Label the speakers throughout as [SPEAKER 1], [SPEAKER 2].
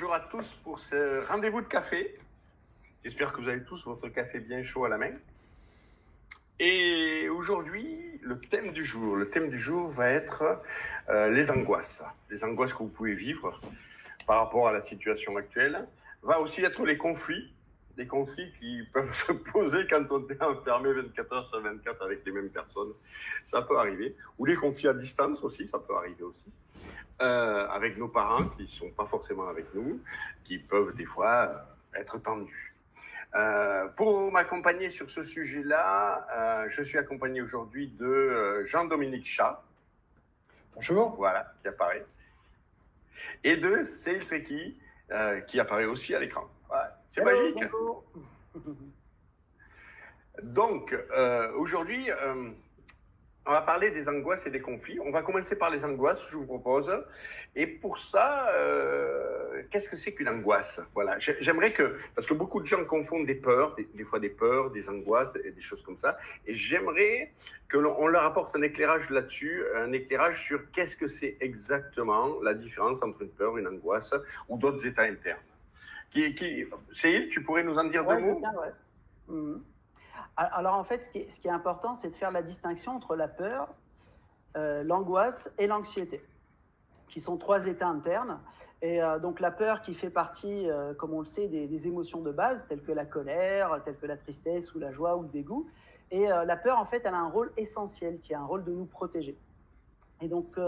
[SPEAKER 1] bonjour à tous pour ce rendez-vous de café. J'espère que vous avez tous votre café bien chaud à la main. Et aujourd'hui, le thème du jour va être les angoisses que vous pouvez vivre par rapport à la situation actuelle. Va aussi être les conflits qui peuvent se poser quand on est enfermé 24 heures sur 24 avec les mêmes personnes. Ça peut arriver. Ou les conflits à distance aussi, ça peut arriver aussi. Avec nos parents qui ne sont pas forcément avec nous, qui peuvent des fois être tendus. Pour m'accompagner sur ce sujet-là, je suis accompagné aujourd'hui de Jean-Dominique Chat.
[SPEAKER 2] Bonjour.
[SPEAKER 1] Voilà, qui apparaît. Et de Céline Tréqui, qui apparaît aussi à l'écran. Voilà, c'est magique.
[SPEAKER 2] Bonjour.
[SPEAKER 1] Donc, aujourd'hui, on va parler des angoisses et des conflits. On va commencer par les angoisses, je vous propose. Et pour ça, qu'est-ce que c'est qu'une angoisse? Voilà, j'aimerais que, parce que beaucoup de gens confondent des peurs, des fois des peurs, des angoisses et des choses comme ça. Et j'aimerais qu'on leur apporte un éclairage là-dessus, un éclairage sur qu'est-ce que c'est exactement la différence entre une peur, une angoisse ou d'autres états internes. Céline, tu pourrais nous en dire deux mots?
[SPEAKER 2] Alors en fait, ce qui est important, c'est de faire la distinction entre la peur, l'angoisse et l'anxiété, qui sont trois états internes. Et donc la peur qui fait partie, comme on le sait, des émotions de base, telles que la colère, telles que la tristesse ou la joie ou le dégoût. Et la peur, en fait, elle a un rôle essentiel, qui est un rôle de nous protéger. Et donc,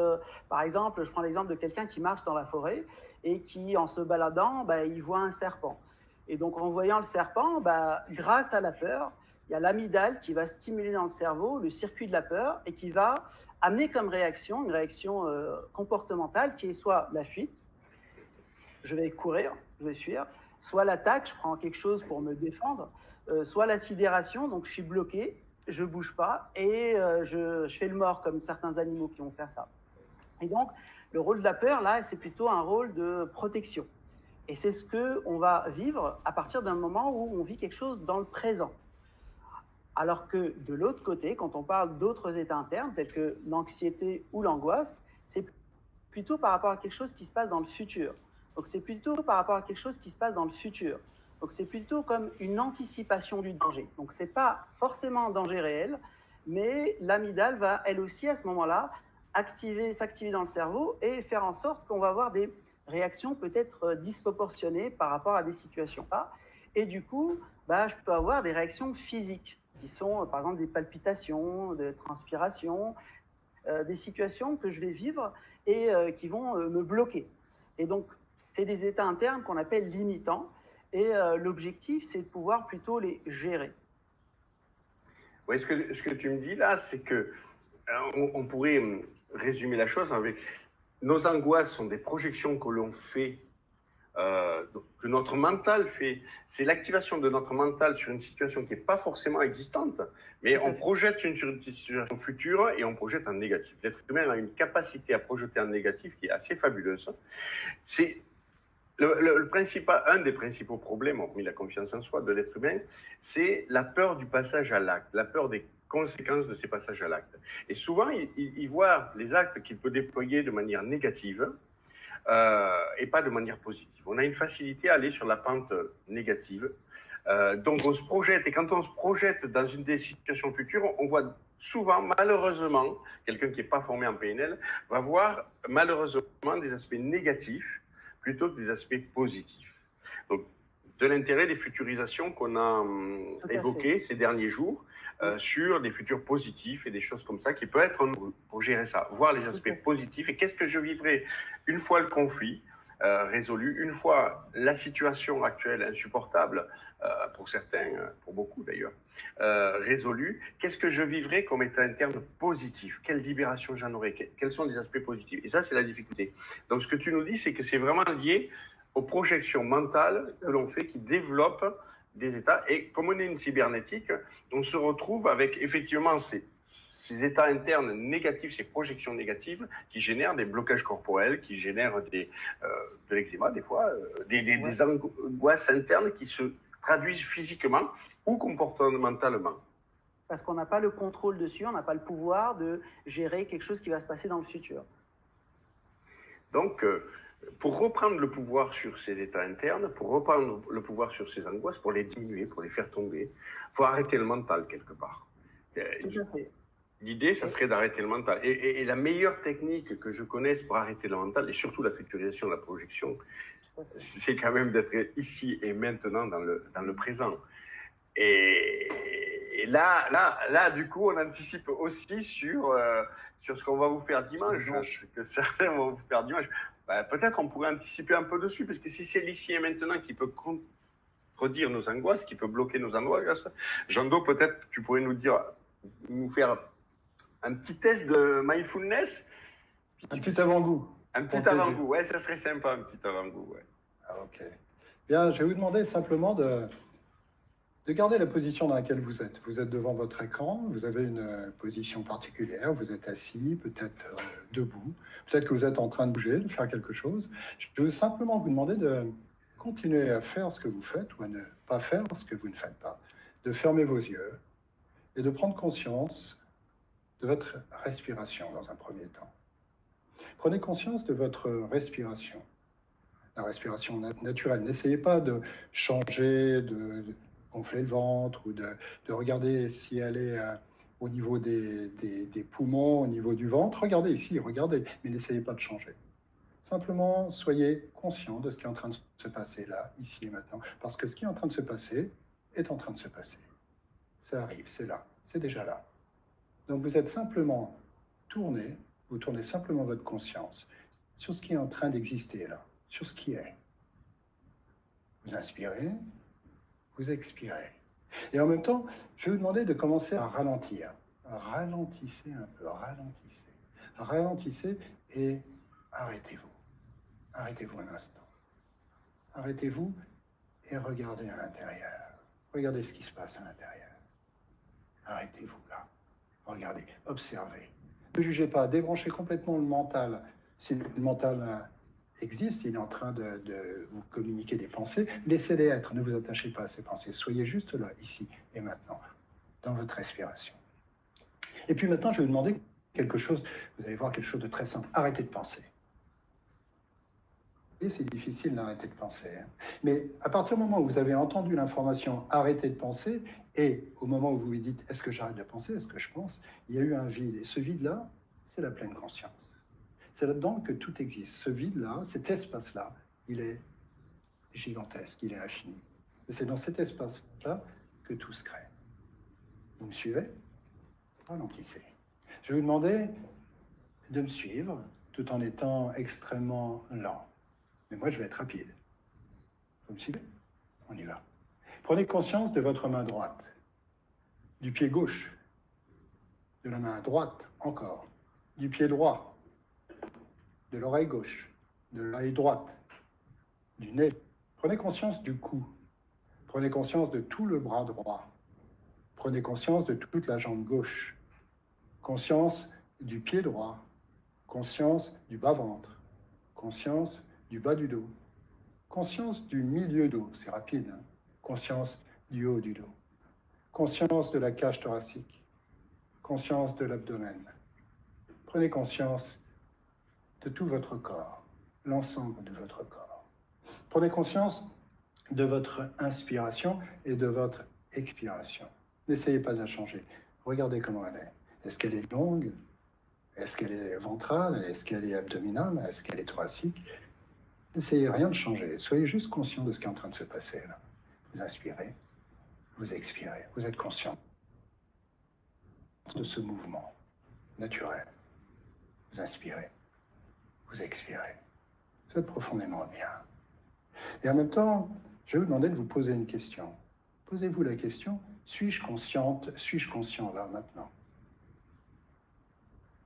[SPEAKER 2] par exemple, je prends l'exemple de quelqu'un qui marche dans la forêt et qui, en se baladant, il voit un serpent. Et donc, en voyant le serpent, grâce à la peur, il y a l'amygdale qui va stimuler dans le cerveau le circuit de la peur et qui va amener comme réaction, une réaction comportementale qui est soit la fuite, je vais courir, je vais fuir, soit l'attaque, je prends quelque chose pour me défendre, soit la sidération, donc je suis bloqué, je ne bouge pas et je fais le mort comme certains animaux qui vont faire ça. Et donc, le rôle de la peur, là, c'est plutôt un rôle de protection. Et c'est ce qu'on va vivre à partir d'un moment où on vit quelque chose dans le présent. Alors que de l'autre côté, quand on parle d'autres états internes, tels que l'anxiété ou l'angoisse, c'est plutôt par rapport à quelque chose qui se passe dans le futur. Donc c'est plutôt par rapport à quelque chose qui se passe dans le futur. Donc c'est plutôt comme une anticipation du danger. Donc c'est pas forcément un danger réel, mais l'amygdale va elle aussi à ce moment-là s'activer dans le cerveau et faire en sorte qu'on va avoir des réactions peut-être disproportionnées par rapport à des situations là. Et du coup, je peux avoir des réactions physiques qui sont par exemple des palpitations, des transpirations, des situations que je vais vivre et qui vont me bloquer. Et donc, c'est des états internes qu'on appelle limitants. Et l'objectif, c'est de pouvoir plutôt les gérer.
[SPEAKER 1] Oui, ce que tu me dis là, c'est que on pourrait résumer la chose avec nos angoisses sont des projections que l'on fait, que notre mental fait. C'est l'activation de notre mental sur une situation qui n'est pas forcément existante, mais on projette sur une situation future et on projette en négatif. L'être humain a une capacité à projeter en négatif qui est assez fabuleuse. C'est un des principaux problèmes, hormis la confiance en soi de l'être humain, c'est la peur du passage à l'acte, la peur des conséquences de ces passages à l'acte. Et souvent, il voit les actes qu'il peut déployer de manière négative et pas de manière positive. On a une facilité à aller sur la pente négative. Donc on se projette, et quand on se projette dans une des situations futures, on voit souvent, malheureusement, quelqu'un qui n'est pas formé en PNL va voir malheureusement des aspects négatifs plutôt que des aspects positifs. Donc, de l'intérêt des futurisations qu'on a évoquées ces derniers jours sur des futurs positifs et des choses comme ça qui peuvent être pour gérer ça, voir les aspects positifs et qu'est-ce que je vivrai une fois le conflit résolu, une fois la situation actuelle insupportable pour certains, pour beaucoup d'ailleurs, résolue, qu'est-ce que je vivrai comme état interne positif? Quelle libération j'en aurai? Quels sont les aspects positifs? Et ça, c'est la difficulté. Donc, ce que tu nous dis, c'est que c'est vraiment lié aux projections mentales que l'on fait qui développent des états. Et comme on est une cybernétique, on se retrouve avec effectivement ces états internes négatifs, ces projections négatives qui génèrent des blocages corporels, qui génèrent de l'eczéma des fois, des angoisses internes qui se traduisent physiquement ou comportementalement.
[SPEAKER 2] Parce qu'on n'a pas le contrôle dessus, on n'a pas le pouvoir de gérer quelque chose qui va se passer dans le futur.
[SPEAKER 1] Donc, pour reprendre le pouvoir sur ces états internes, pour reprendre le pouvoir sur ces angoisses, pour les diminuer, pour les faire tomber, il faut arrêter le mental quelque part.
[SPEAKER 2] Tout à fait.
[SPEAKER 1] L'idée, ça serait d'arrêter le mental. Et la meilleure technique que je connaisse pour arrêter le mental, et surtout la sécurisation, la projection, c'est quand même d'être ici et maintenant dans le présent. Et là, du coup, on anticipe aussi sur ce qu'on va vous faire dimanche, ce que certains vont vous faire dimanche. Peut-être on pourrait anticiper un peu dessus, parce que si c'est l'ici et maintenant qui peut contredire nos angoisses, qui peut bloquer nos angoisses, Jean-Do, peut-être tu pourrais nous faire un petit test de mindfulness.
[SPEAKER 3] Un petit avant-goût.
[SPEAKER 1] Un petit avant-goût, ouais, ça serait sympa, un petit avant-goût, ouais.
[SPEAKER 3] Ah, ok. Bien, je vais vous demander simplement de garder la position dans laquelle vous êtes. Vous êtes devant votre écran, vous avez une position particulière, vous êtes assis, peut-être debout, peut-être que vous êtes en train de bouger, de faire quelque chose. Je vais simplement vous demander de continuer à faire ce que vous faites ou à ne pas faire ce que vous ne faites pas, de fermer vos yeux et de prendre conscience de votre respiration dans un premier temps. Prenez conscience de votre respiration, la respiration naturelle. N'essayez pas de changer, de gonfler le ventre ou de regarder si elle est au niveau des poumons, au niveau du ventre. Regardez ici, regardez, mais n'essayez pas de changer. Simplement, soyez conscient de ce qui est en train de se passer là, ici et maintenant, parce que ce qui est en train de se passer est en train de se passer. Ça arrive, c'est là, c'est déjà là. Donc vous êtes simplement tourné, vous tournez simplement votre conscience sur ce qui est en train d'exister là, sur ce qui est. Vous inspirez, vous expirez. Et en même temps, je vais vous demander de commencer à ralentir. Ralentissez un peu, ralentissez. Ralentissez et arrêtez-vous. Arrêtez-vous un instant. Arrêtez-vous et regardez à l'intérieur. Regardez ce qui se passe à l'intérieur. Arrêtez-vous là. Regardez, observez. Ne jugez pas, débranchez complètement le mental. Si le mental existe, il est en train de vous communiquer des pensées, laissez-les être, ne vous attachez pas à ces pensées. Soyez juste là, ici et maintenant, dans votre respiration. Et puis maintenant, je vais vous demander quelque chose, vous allez voir quelque chose de très simple. Arrêtez de penser. Et c'est difficile d'arrêter de penser. Hein. Mais à partir du moment où vous avez entendu l'information arrêtez de penser, et au moment où vous vous dites est-ce que j'arrête de penser, est-ce que je pense, il y a eu un vide. Et ce vide-là, c'est la pleine conscience. C'est là-dedans que tout existe. Ce vide-là, cet espace-là, il est gigantesque, il est infini. Et c'est dans cet espace-là que tout se crée. Vous me suivez? Ralentissez. Je vais vous demander de me suivre tout en étant extrêmement lent. Mais moi, je vais être rapide. Vous me suivez? On y va. Prenez conscience de votre main droite, du pied gauche, de la main droite encore, du pied droit, de l'oreille gauche, de l'oreille droite, du nez. Prenez conscience du cou. Prenez conscience de tout le bras droit. Prenez conscience de toute la jambe gauche. Conscience du pied droit. Conscience du bas-ventre. Conscience du bas du dos. Conscience du milieu dos, c'est rapide. Hein? Conscience du haut du dos. Conscience de la cage thoracique. Conscience de l'abdomen. Prenez conscience de tout votre corps, l'ensemble de votre corps. Prenez conscience de votre inspiration et de votre expiration. N'essayez pas de la changer. Regardez comment elle est. Est-ce qu'elle est longue? Est-ce qu'elle est ventrale? Est-ce qu'elle est abdominale? Est-ce qu'elle est thoracique? N'essayez rien de changer. Soyez juste conscient de ce qui est en train de se passer là. Vous inspirez, vous expirez. Vous êtes conscient de ce mouvement naturel. Vous inspirez, vous expirez. Vous êtes profondément bien. Et en même temps, je vais vous demander de vous poser une question. Posez-vous la question, suis-je consciente, suis-je conscient là, maintenant?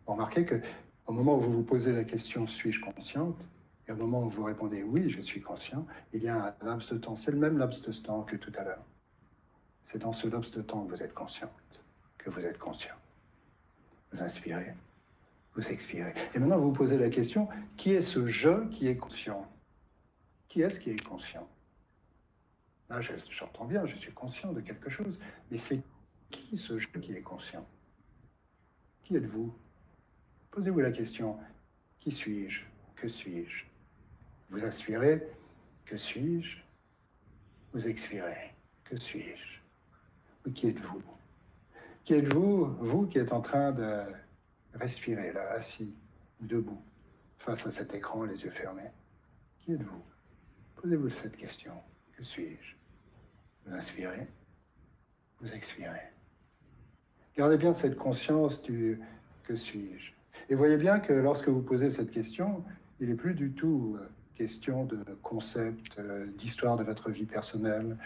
[SPEAKER 3] Vous remarquez qu'au moment où vous vous posez la question, suis-je consciente? Et au moment où vous répondez oui, je suis conscient, il y a un laps de temps. C'est le même laps de temps que tout à l'heure. C'est dans ce laps de temps que vous êtes consciente, que vous êtes conscient. Vous inspirez, vous expirez. Et maintenant, vous vous posez la question, qui est ce je qui est conscient? Qui est-ce qui est conscient? Là, j'entends bien, je suis conscient de quelque chose, mais c'est qui ce je qui est conscient? Qui êtes-vous? Posez-vous la question, qui suis-je? Que suis-je? Vous inspirez, que suis-je? Vous expirez, que suis-je? Qui êtes-vous? Qui êtes-vous, vous qui êtes en train de respirer là, assis ou debout, face à cet écran, les yeux fermés? Qui êtes-vous? Posez-vous cette question. Que suis-je? Vous inspirez, vous expirez. Gardez bien cette conscience du que suis-je. Et voyez bien que lorsque vous posez cette question, il n'est plus du tout question de concept, d'histoire de votre vie personnelle.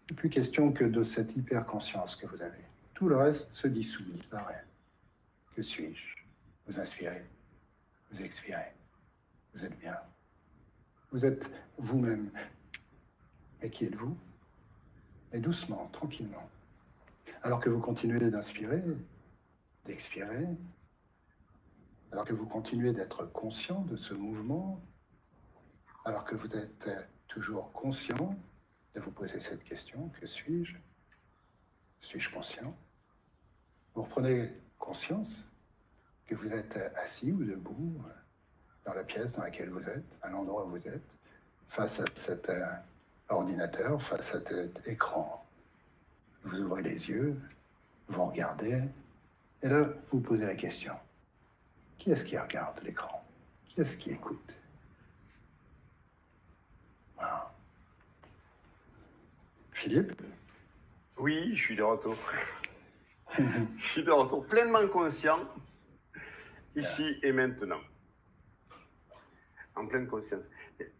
[SPEAKER 3] Il n'est plus question que de cette hyper-conscience que vous avez. Tout le reste se dissout, disparaît. Que suis-je? Vous inspirez, vous expirez, vous êtes bien. Vous êtes vous-même. Et qui êtes-vous? Et doucement, tranquillement. Alors que vous continuez d'inspirer, d'expirer, alors que vous continuez d'être conscient de ce mouvement, alors que vous êtes toujours conscient de vous poser cette question, que suis-je? Suis-je conscient? Vous reprenez conscience que vous êtes assis ou debout dans la pièce dans laquelle vous êtes, à l'endroit où vous êtes, face à cet ordinateur, face à cet écran. Vous ouvrez les yeux, vous regardez, et là, vous posez la question. Qui est-ce qui regarde l'écran? Qui est-ce qui écoute? Voilà. Philippe?
[SPEAKER 1] Oui, je suis de retour. Je suis de retour pleinement conscient, ici et maintenant. En pleine conscience.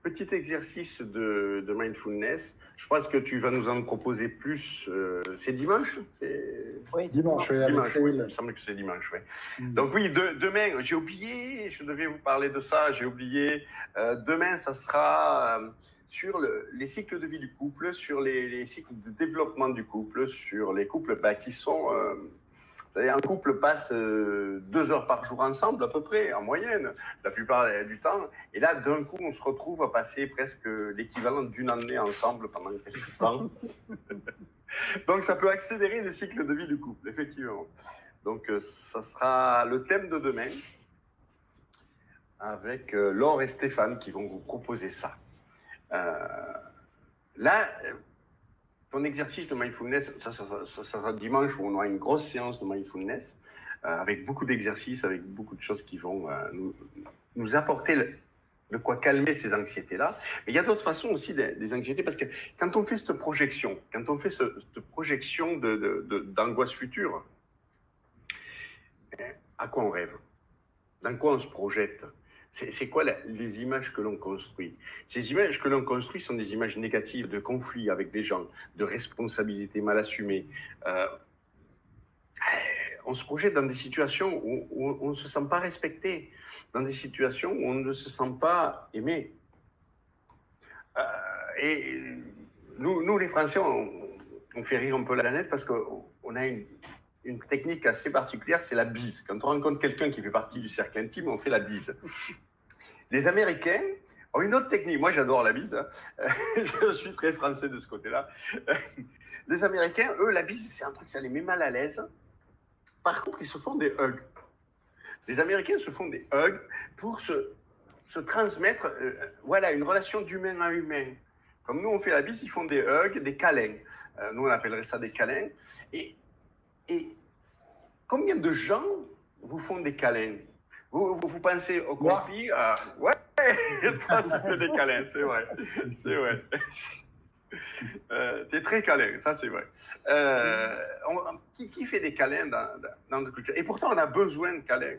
[SPEAKER 1] Petit exercice de mindfulness. Je pense que tu vas nous en proposer plus. C'est dimanche?
[SPEAKER 2] Oui,
[SPEAKER 3] dimanche, oui.
[SPEAKER 1] Dimanche, oui. Il me semble que c'est dimanche, oui. Donc oui, demain, j'ai oublié, je devais vous parler de ça, j'ai oublié. Demain, ça sera sur les cycles de vie du couple, sur les cycles de développement du couple, sur les couples qui sont... un couple passe 2 heures par jour ensemble, à peu près, en moyenne, la plupart du temps. Et là, d'un coup, on se retrouve à passer presque l'équivalent d'une année ensemble pendant quelques temps. Donc, ça peut accélérer les cycles de vie du couple, effectivement. Donc, ça sera le thème de demain, avec Laure et Stéphane qui vont vous proposer ça. Là... Ton exercice de mindfulness, ça sera dimanche où on aura une grosse séance de mindfulness avec beaucoup d'exercices, avec beaucoup de choses qui vont nous apporter de quoi calmer ces anxiétés-là. Mais il y a d'autres façons aussi des anxiétés parce que quand on fait cette projection, d'angoisse future, à quoi on rêve? Dans quoi on se projette? C'est quoi les images que l'on construit? Ces images que l'on construit sont des images négatives de conflits avec des gens, de responsabilités mal assumées. On se projette dans des situations où on ne se sent pas respecté, dans des situations où on ne se sent pas aimé. Et nous, les Français, on fait rire un peu la planète parce qu'on a une technique assez particulière, c'est la bise. Quand on rencontre quelqu'un qui fait partie du cercle intime, on fait la bise. Les Américains ont une autre technique. Moi, j'adore la bise. Je suis très français de ce côté-là. Les Américains, eux, la bise, c'est un truc, ça les met mal à l'aise. Par contre, ils se font des hugs. Les Américains se font des hugs pour se transmettre voilà, une relation d'humain à humain. Comme nous, on fait la bise, ils font des hugs, des câlins. Nous, on appellerait ça des câlins. Et combien de gens vous font des câlins? Vous pensez au conflit? Ouais, toi, tu fais des câlins, c'est vrai. C'est vrai. T'es très câlin, ça c'est vrai. Qui fait des câlins dans notre culture? Et pourtant, on a besoin de câlins.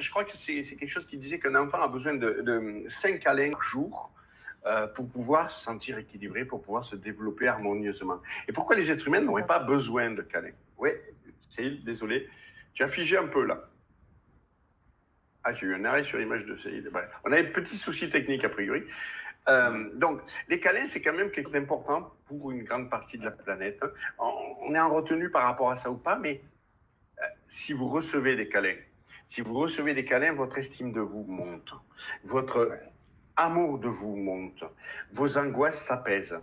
[SPEAKER 1] Je crois que c'est quelque chose qui disait qu'un enfant a besoin de 5 câlins par jour pour pouvoir se sentir équilibré, pour pouvoir se développer harmonieusement. Et pourquoi les êtres humains n'auraient pas besoin de câlins? Oui, Céline, désolé. Tu as figé un peu là. Ah, j'ai eu un arrêt sur l'image de Céline. Bref, on a un petit souci technique a priori. Donc, les câlins, c'est quand même quelque chose d'important pour une grande partie de la planète. On est en retenue par rapport à ça ou pas, mais si vous recevez des câlins, votre estime de vous monte, votre amour de vous monte, vos angoisses s'apaisent.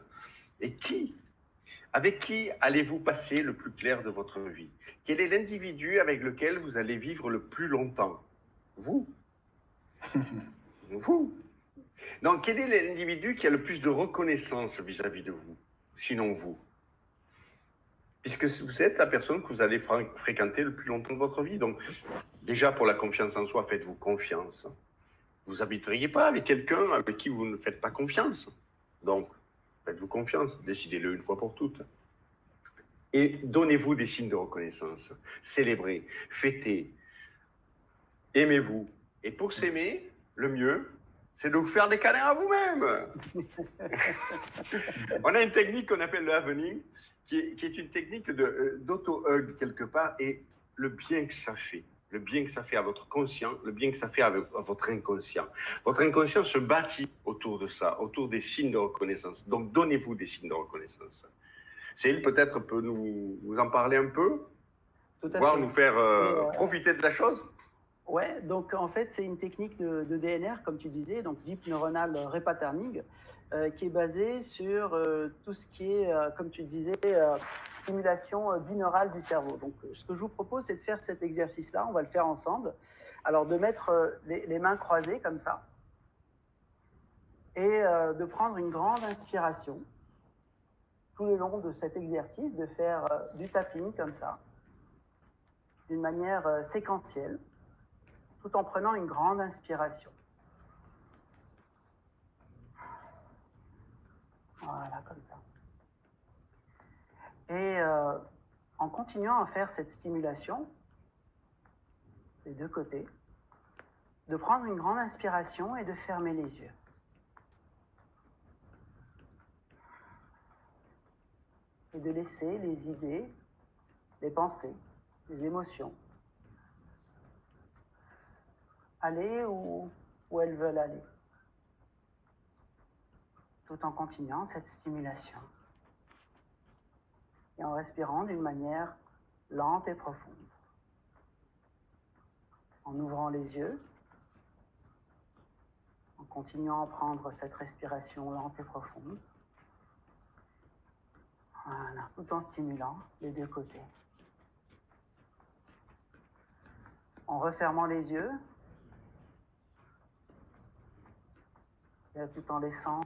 [SPEAKER 1] Et avec qui allez-vous passer le plus clair de votre vie? Quel est l'individu avec lequel vous allez vivre le plus longtemps? Vous. Vous. Donc, quel est l'individu qui a le plus de reconnaissance vis-à-vis de vous, sinon vous? Puisque vous êtes la personne que vous allez fréquenter le plus longtemps de votre vie. Donc, déjà, pour la confiance en soi, faites-vous confiance. Vous n'habiteriez pas avec quelqu'un avec qui vous ne faites pas confiance. Donc, faites-vous confiance, décidez-le une fois pour toutes. Et donnez-vous des signes de reconnaissance. Célébrez, fêtez, aimez-vous. Et pour s'aimer, le mieux, c'est de vous faire des câlins à vous-même. On a une technique qu'on appelle le havening, qui est une technique d'auto-hug quelque part, et le bien que ça fait. Le bien que ça fait à votre conscient, le bien que ça fait à votre inconscient. Votre inconscient se bâtit autour de ça, autour des signes de reconnaissance. Donc, donnez-vous des signes de reconnaissance. Céline, peut-être, peut nous en parler un peu, voire nous faire profiter de la chose.
[SPEAKER 2] Ouais, donc en fait, c'est une technique de DNR, comme tu disais, donc Deep Neuronal Repatterning, qui est basée sur tout ce qui est, comme tu disais, stimulation binaurale du cerveau. Donc, ce que je vous propose, c'est de faire cet exercice-là. On va le faire ensemble. Alors, de mettre les mains croisées comme ça et de prendre une grande inspiration tout le long de cet exercice, de faire du tapping comme ça, d'une manière séquentielle, tout en prenant une grande inspiration. Voilà, comme ça. Et en continuant à faire cette stimulation, des deux côtés, de prendre une grande inspiration et de fermer les yeux. Et de laisser les idées, les pensées, les émotions aller où elles veulent aller, tout en continuant cette stimulation et en respirant d'une manière lente et profonde, en ouvrant les yeux, en continuant à prendre cette respiration lente et profonde, voilà, tout en stimulant les deux côtés. En refermant les yeux, et tout en laissant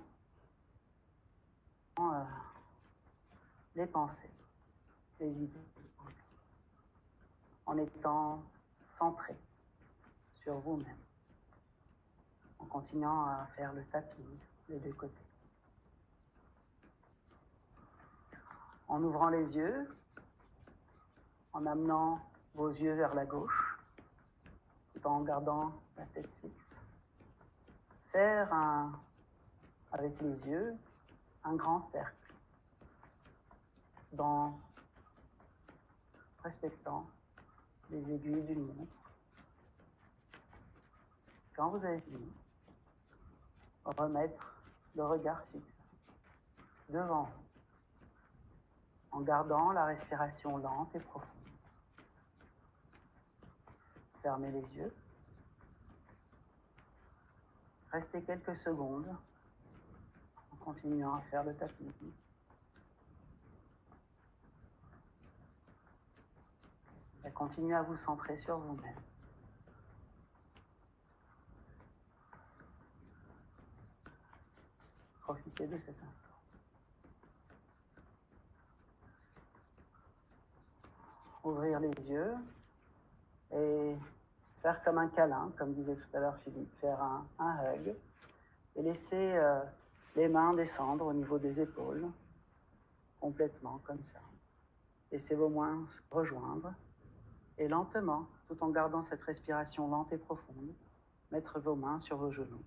[SPEAKER 2] les pensées, les idées, en étant centré sur vous-même, en continuant à faire le tapping des deux côtés. En ouvrant les yeux, en amenant vos yeux vers la gauche, tout en gardant la tête fixe. Faire avec les yeux un grand cercle, respectant les aiguilles d'une montre. Quand vous avez fini, remettre le regard fixe devant vous, en gardant la respiration lente et profonde. Fermez les yeux. Restez quelques secondes en continuant à faire le tapping. Et continuez à vous centrer sur vous-même. Profitez de cet instant. Ouvrir les yeux et faire comme un câlin, comme disait tout à l'heure Philippe, faire un hug et laisser les mains descendre au niveau des épaules, complètement comme ça. Laissez vos mains se rejoindre et lentement, tout en gardant cette respiration lente et profonde, mettre vos mains sur vos genoux.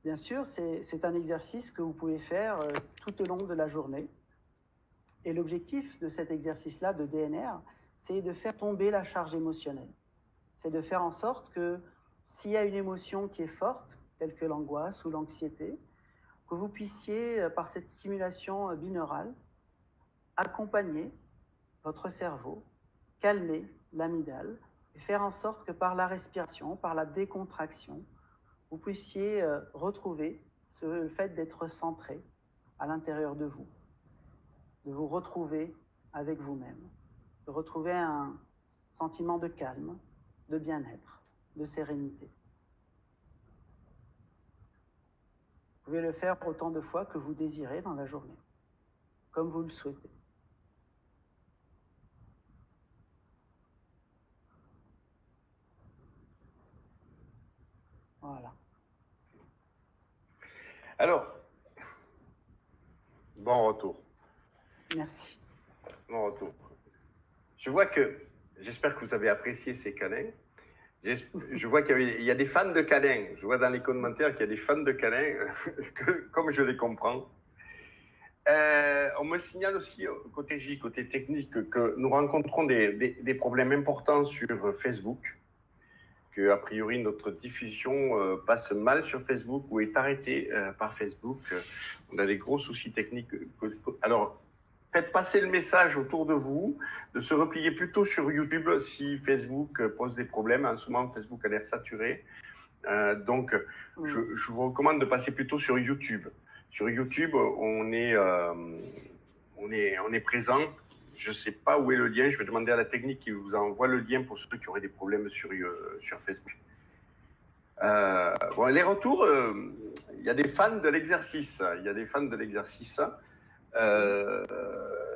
[SPEAKER 2] Bien sûr, c'est un exercice que vous pouvez faire tout au long de la journée. Et l'objectif de cet exercice-là de DNR, c'est de faire tomber la charge émotionnelle. C'est de faire en sorte que s'il y a une émotion qui est forte, telle que l'angoisse ou l'anxiété, que vous puissiez, par cette stimulation binaurale, accompagner votre cerveau, calmer l'amygdale et faire en sorte que par la respiration, par la décontraction, vous puissiez retrouver le fait d'être centré à l'intérieur de vous, de vous retrouver avec vous-même, de retrouver un sentiment de calme, de bien-être, de sérénité. pouvez le faire autant de fois que vous désirez dans la journée, comme vous le souhaitez. Voilà.
[SPEAKER 1] Alors, bon retour.
[SPEAKER 2] Merci.
[SPEAKER 1] Bon retour. Je vois que, j'espère que vous avez apprécié ces câlins. Je vois qu'il y a des fans de câlins. Je vois dans les commentaires qu'il y a des fans de câlins, comme je les comprends. On me signale aussi, côté J, côté technique, que nous rencontrons des problèmes importants sur Facebook, que a priori notre diffusion passe mal sur Facebook ou est arrêtée par Facebook. On a des gros soucis techniques. Alors, faites passer le message autour de vous, de se replier plutôt sur YouTube si Facebook pose des problèmes. En ce moment, Facebook a l'air saturé. Donc, je vous recommande de passer plutôt sur YouTube. Sur YouTube, on est présent. Je ne sais pas où est le lien. Je vais demander à la technique qui vous envoie le lien pour ceux qui auraient des problèmes sur Facebook. Bon, les retours, il y a des fans de l'exercice. Il y a des fans de l'exercice.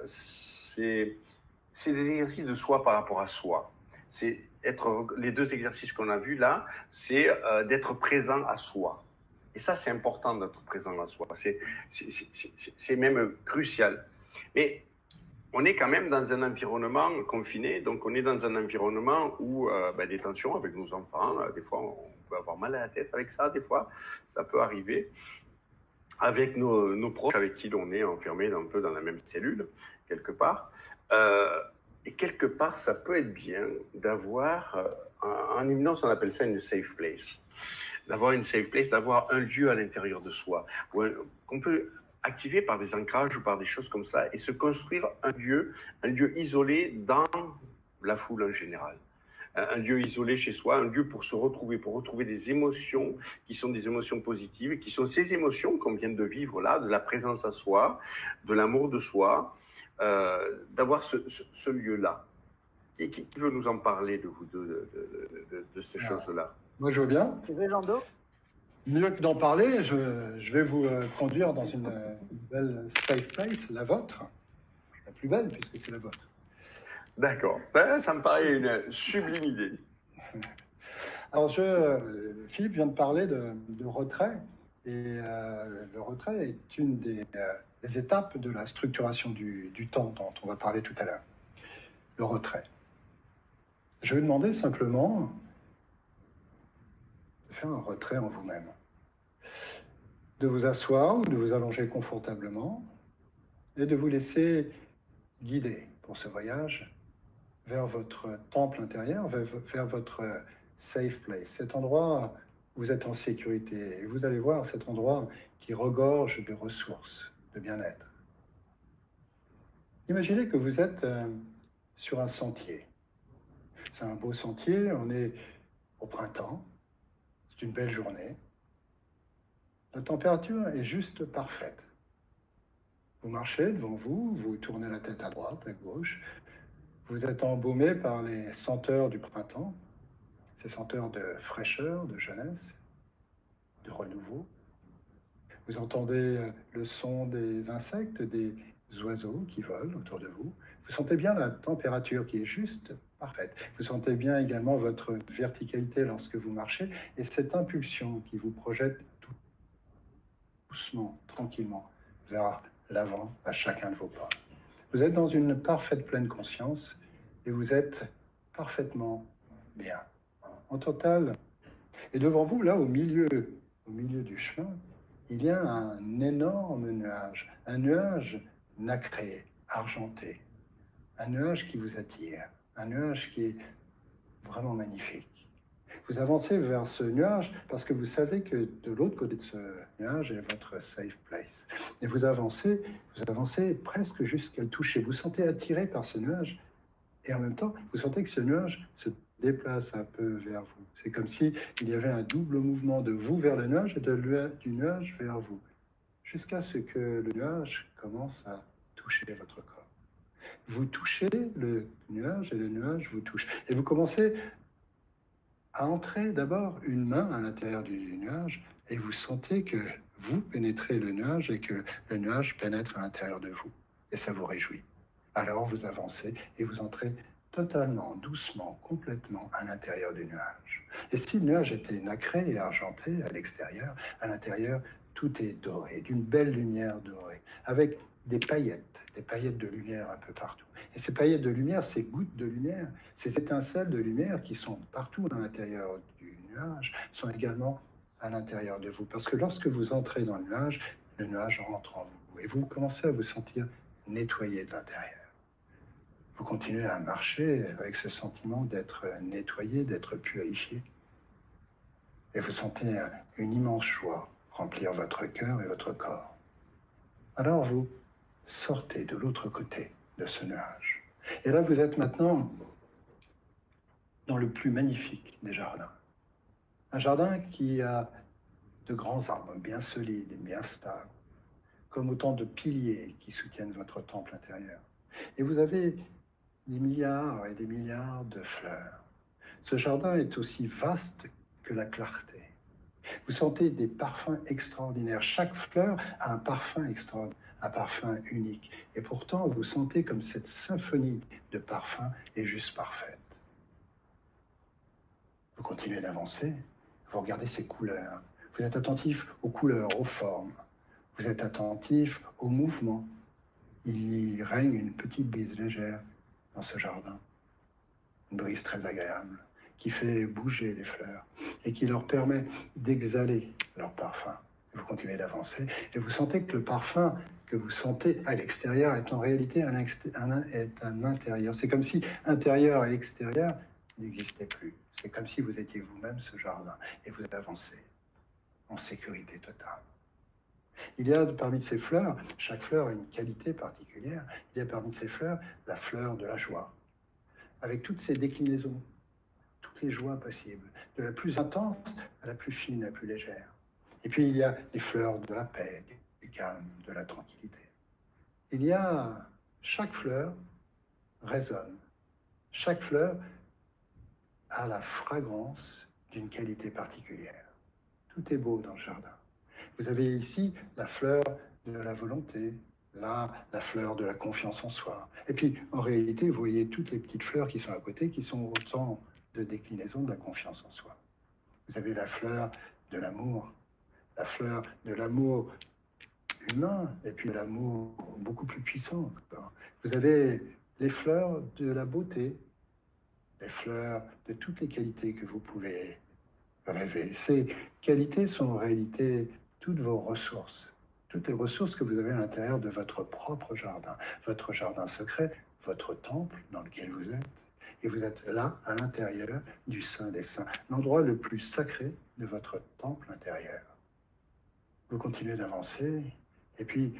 [SPEAKER 1] C'est des exercices de soi par rapport à soi. Les deux exercices qu'on a vus là, c'est d'être présent à soi. Et ça, c'est important d'être présent à soi. C'est même crucial. Mais on est quand même dans un environnement confiné, donc on est dans un environnement où des tensions avec nos enfants, des fois on peut avoir mal à la tête avec ça, des fois ça peut arriver, avec nos proches avec qui on est enfermé un peu dans la même cellule, quelque part. Et quelque part, ça peut être bien d'avoir, en hypnose on appelle ça une safe place, d'avoir une safe place, d'avoir un lieu à l'intérieur de soi, qu'on peut activer par des ancrages ou par des choses comme ça, et se construire un lieu isolé dans la foule en général. Un lieu isolé chez soi, un lieu pour se retrouver, pour retrouver des émotions qui sont des émotions positives, qui sont ces émotions qu'on vient de vivre là, de la présence à soi, de l'amour de soi, d'avoir ce lieu-là. Qui veut nous en parler de vous de ces choses-là?
[SPEAKER 3] Moi, je veux bien.
[SPEAKER 2] Tu veux, Lando?
[SPEAKER 3] Mieux que d'en parler, je vais vous conduire dans une belle safe place, la vôtre, la plus belle puisque c'est la vôtre.
[SPEAKER 1] D'accord, ça me paraît une sublime idée.
[SPEAKER 3] Alors, Philippe vient de parler de retrait, et le retrait est une des étapes de la structuration du temps dont on va parler tout à l'heure. Le retrait. Je vais demander simplement de faire un retrait en vous-même. De vous asseoir ou de vous allonger confortablement et de vous laisser guider pour ce voyage vers votre temple intérieur, vers votre safe place, cet endroit où vous êtes en sécurité. Et vous allez voir cet endroit qui regorge de ressources, de bien-être. Imaginez que vous êtes sur un sentier. C'est un beau sentier, on est au printemps, c'est une belle journée. La température est juste parfaite. Vous marchez devant vous, vous tournez la tête à droite, à gauche. Vous êtes embaumé par les senteurs du printemps, ces senteurs de fraîcheur, de jeunesse, de renouveau. Vous entendez le son des insectes, des oiseaux qui volent autour de vous. Vous sentez bien la température qui est juste parfaite. Vous sentez bien également votre verticalité lorsque vous marchez et cette impulsion qui vous projette doucement, tranquillement, vers l'avant à chacun de vos pas. Vous êtes dans une parfaite pleine conscience et vous êtes parfaitement bien, en total. Et devant vous, là, au milieu du chemin, il y a un énorme nuage, un nuage nacré, argenté, un nuage qui vous attire, un nuage qui est vraiment magnifique. Vous avancez vers ce nuage parce que vous savez que de l'autre côté de ce nuage est votre safe place. Et vous avancez presque jusqu'à le toucher. Vous sentez attiré par ce nuage et en même temps, vous sentez que ce nuage se déplace un peu vers vous. C'est comme si il y avait un double mouvement de vous vers le nuage et du nuage vers vous, jusqu'à ce que le nuage commence à toucher votre corps. Vous touchez le nuage et le nuage vous touche. Et vous commencez à entrer d'abord une main à l'intérieur du nuage et vous sentez que vous pénétrez le nuage et que le nuage pénètre à l'intérieur de vous. Et ça vous réjouit. Alors vous avancez et vous entrez totalement, doucement, complètement à l'intérieur du nuage. Et si le nuage était nacré et argenté à l'extérieur, à l'intérieur, tout est doré, d'une belle lumière dorée, avec des paillettes de lumière un peu partout. Et ces paillettes de lumière, ces gouttes de lumière, ces étincelles de lumière qui sont partout à l'intérieur du nuage, sont également à l'intérieur de vous. Parce que lorsque vous entrez dans le nuage rentre en vous. Et vous commencez à vous sentir nettoyé de l'intérieur. Vous continuez à marcher avec ce sentiment d'être nettoyé, d'être purifié. Et vous sentez une immense joie remplir votre cœur et votre corps. Alors vous sortez de l'autre côté de ce nuage. Et là, vous êtes maintenant dans le plus magnifique des jardins. Un jardin qui a de grands arbres bien solides et bien stables, comme autant de piliers qui soutiennent votre temple intérieur. Et vous avez des milliards et des milliards de fleurs. Ce jardin est aussi vaste que la clarté. Vous sentez des parfums extraordinaires. Chaque fleur a un parfum extraordinaire, un parfum unique. Et pourtant, vous sentez comme cette symphonie de parfums est juste parfaite. Vous continuez d'avancer, vous regardez ces couleurs. Vous êtes attentif aux couleurs, aux formes. Vous êtes attentif aux mouvements. Il y règne une petite brise légère dans ce jardin. Une brise très agréable qui fait bouger les fleurs et qui leur permet d'exhaler leur parfum. Vous continuez d'avancer et vous sentez que le parfum que vous sentez à l'extérieur est en réalité un intérieur. C'est comme si intérieur et extérieur n'existaient plus. C'est comme si vous étiez vous-même ce jardin et vous avancez en sécurité totale. Il y a parmi ces fleurs, chaque fleur a une qualité particulière, il y a parmi ces fleurs la fleur de la joie, avec toutes ses déclinaisons, toutes les joies possibles, de la plus intense à la plus fine, à la plus légère. Et puis il y a les fleurs de la paix, du calme, de la tranquillité. Il y a, chaque fleur résonne, chaque fleur a la fragrance d'une qualité particulière. Tout est beau dans le jardin. Vous avez ici la fleur de la volonté, là, la fleur de la confiance en soi. Et puis, en réalité, vous voyez toutes les petites fleurs qui sont à côté, qui sont autant de déclinaisons de la confiance en soi. Vous avez la fleur de l'amour, la fleur de l'amour humain, et puis l'amour beaucoup plus puissant encore. Vous avez les fleurs de la beauté, les fleurs de toutes les qualités que vous pouvez rêver. Ces qualités sont en réalité toutes vos ressources, toutes les ressources que vous avez à l'intérieur de votre propre votre jardin secret, votre temple dans lequel vous êtes. Et vous êtes là, à l'intérieur du Saint des Saints, l'endroit le plus sacré de votre temple intérieur. Vous continuez d'avancer, et puis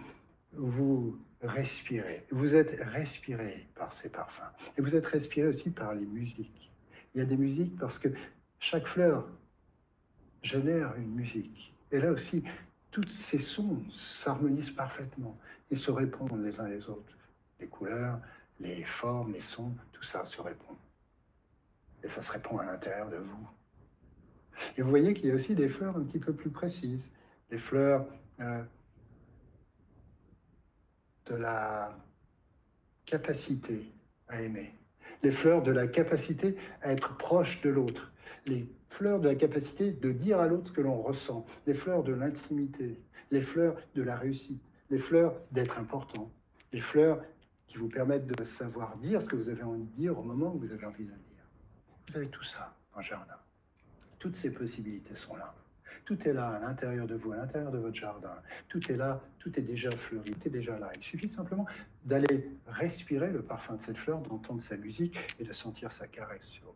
[SPEAKER 3] vous respirez. Vous êtes respiré par ces parfums. Et vous êtes respiré aussi par les musiques. Il y a des musiques parce que chaque fleur génère une musique. Et là aussi, tous ces sons s'harmonisent parfaitement et se répondent les uns les autres. Les couleurs, les formes, les sons, tout ça se répond. Et ça se répond à l'intérieur de vous. Et vous voyez qu'il y a aussi des fleurs un petit peu plus précises. Des fleurs de la capacité à aimer. Les fleurs de la capacité à être proche de l'autre. Les fleurs de la capacité de dire à l'autre ce que l'on ressent. Les fleurs de l'intimité. Les fleurs de la réussite. Les fleurs d'être important. Les fleurs qui vous permettent de savoir dire ce que vous avez envie de dire au moment où vous avez envie de le dire. Vous avez tout ça en jardin. Toutes ces possibilités sont là. Tout est là à l'intérieur de vous, à l'intérieur de votre jardin. Tout est là, tout est déjà fleuri, tout est déjà là. Il suffit simplement d'aller respirer le parfum de cette fleur, d'entendre sa musique et de sentir sa caresse sur vous.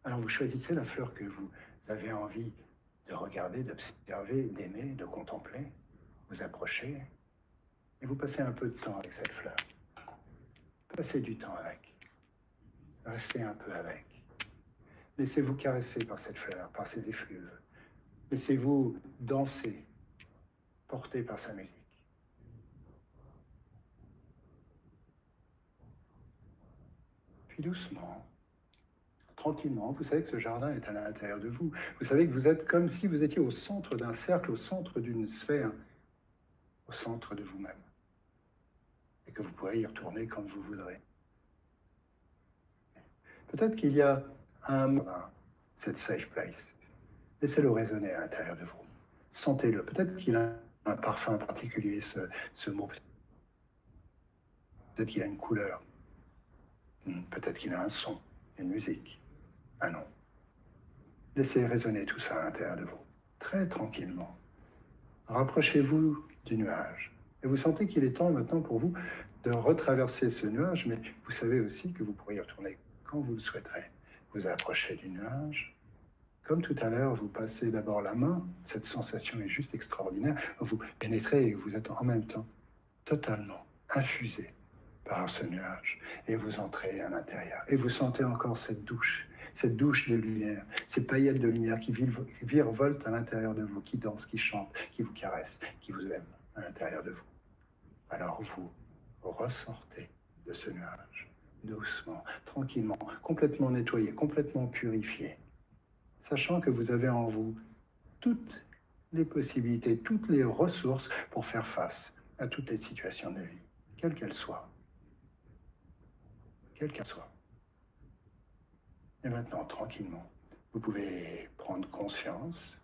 [SPEAKER 3] Alors vous choisissez la fleur que vous avez envie de regarder, d'observer, d'aimer, de contempler. Vous approchez et vous passez un peu de temps avec cette fleur. Passez du temps avec. Restez un peu avec. Laissez-vous caresser par cette fleur, par ses effluves. Laissez-vous danser, porté par sa musique. Puis doucement, tranquillement, vous savez que ce jardin est à l'intérieur de vous. Vous savez que vous êtes comme si vous étiez au centre d'un cercle, au centre d'une sphère, au centre de vous-même. Et que vous pourrez y retourner quand vous voudrez. Peut-être qu'il y a un mot dans cette safe place. Laissez-le résonner à l'intérieur de vous. Sentez-le. Peut-être qu'il a un parfum particulier, ce mot. Peut-être qu'il a une couleur. Peut-être qu'il a un son, une musique, un nom. Laissez résonner tout ça à l'intérieur de vous, très tranquillement. Rapprochez-vous du nuage. Et vous sentez qu'il est temps maintenant pour vous de retraverser ce nuage, mais vous savez aussi que vous pourrez y retourner quand vous le souhaiterez. Vous approchez du nuage. Comme tout à l'heure, vous passez d'abord la main. Cette sensation est juste extraordinaire. Vous pénétrez et vous êtes en même temps totalement infusé par ce nuage. Et vous entrez à l'intérieur. Et vous sentez encore cette douche de lumière, ces paillettes de lumière qui virevoltent à l'intérieur de vous, qui dansent, qui chantent, qui vous caressent, qui vous aiment à l'intérieur de vous. Alors vous ressortez de ce nuage, doucement, tranquillement, complètement nettoyé, complètement purifié, sachant que vous avez en vous toutes les possibilités, toutes les ressources pour faire face à toutes les situations de vie, quelles qu'elles soient. Quelles qu'elles soient. Et maintenant, tranquillement, vous pouvez prendre conscience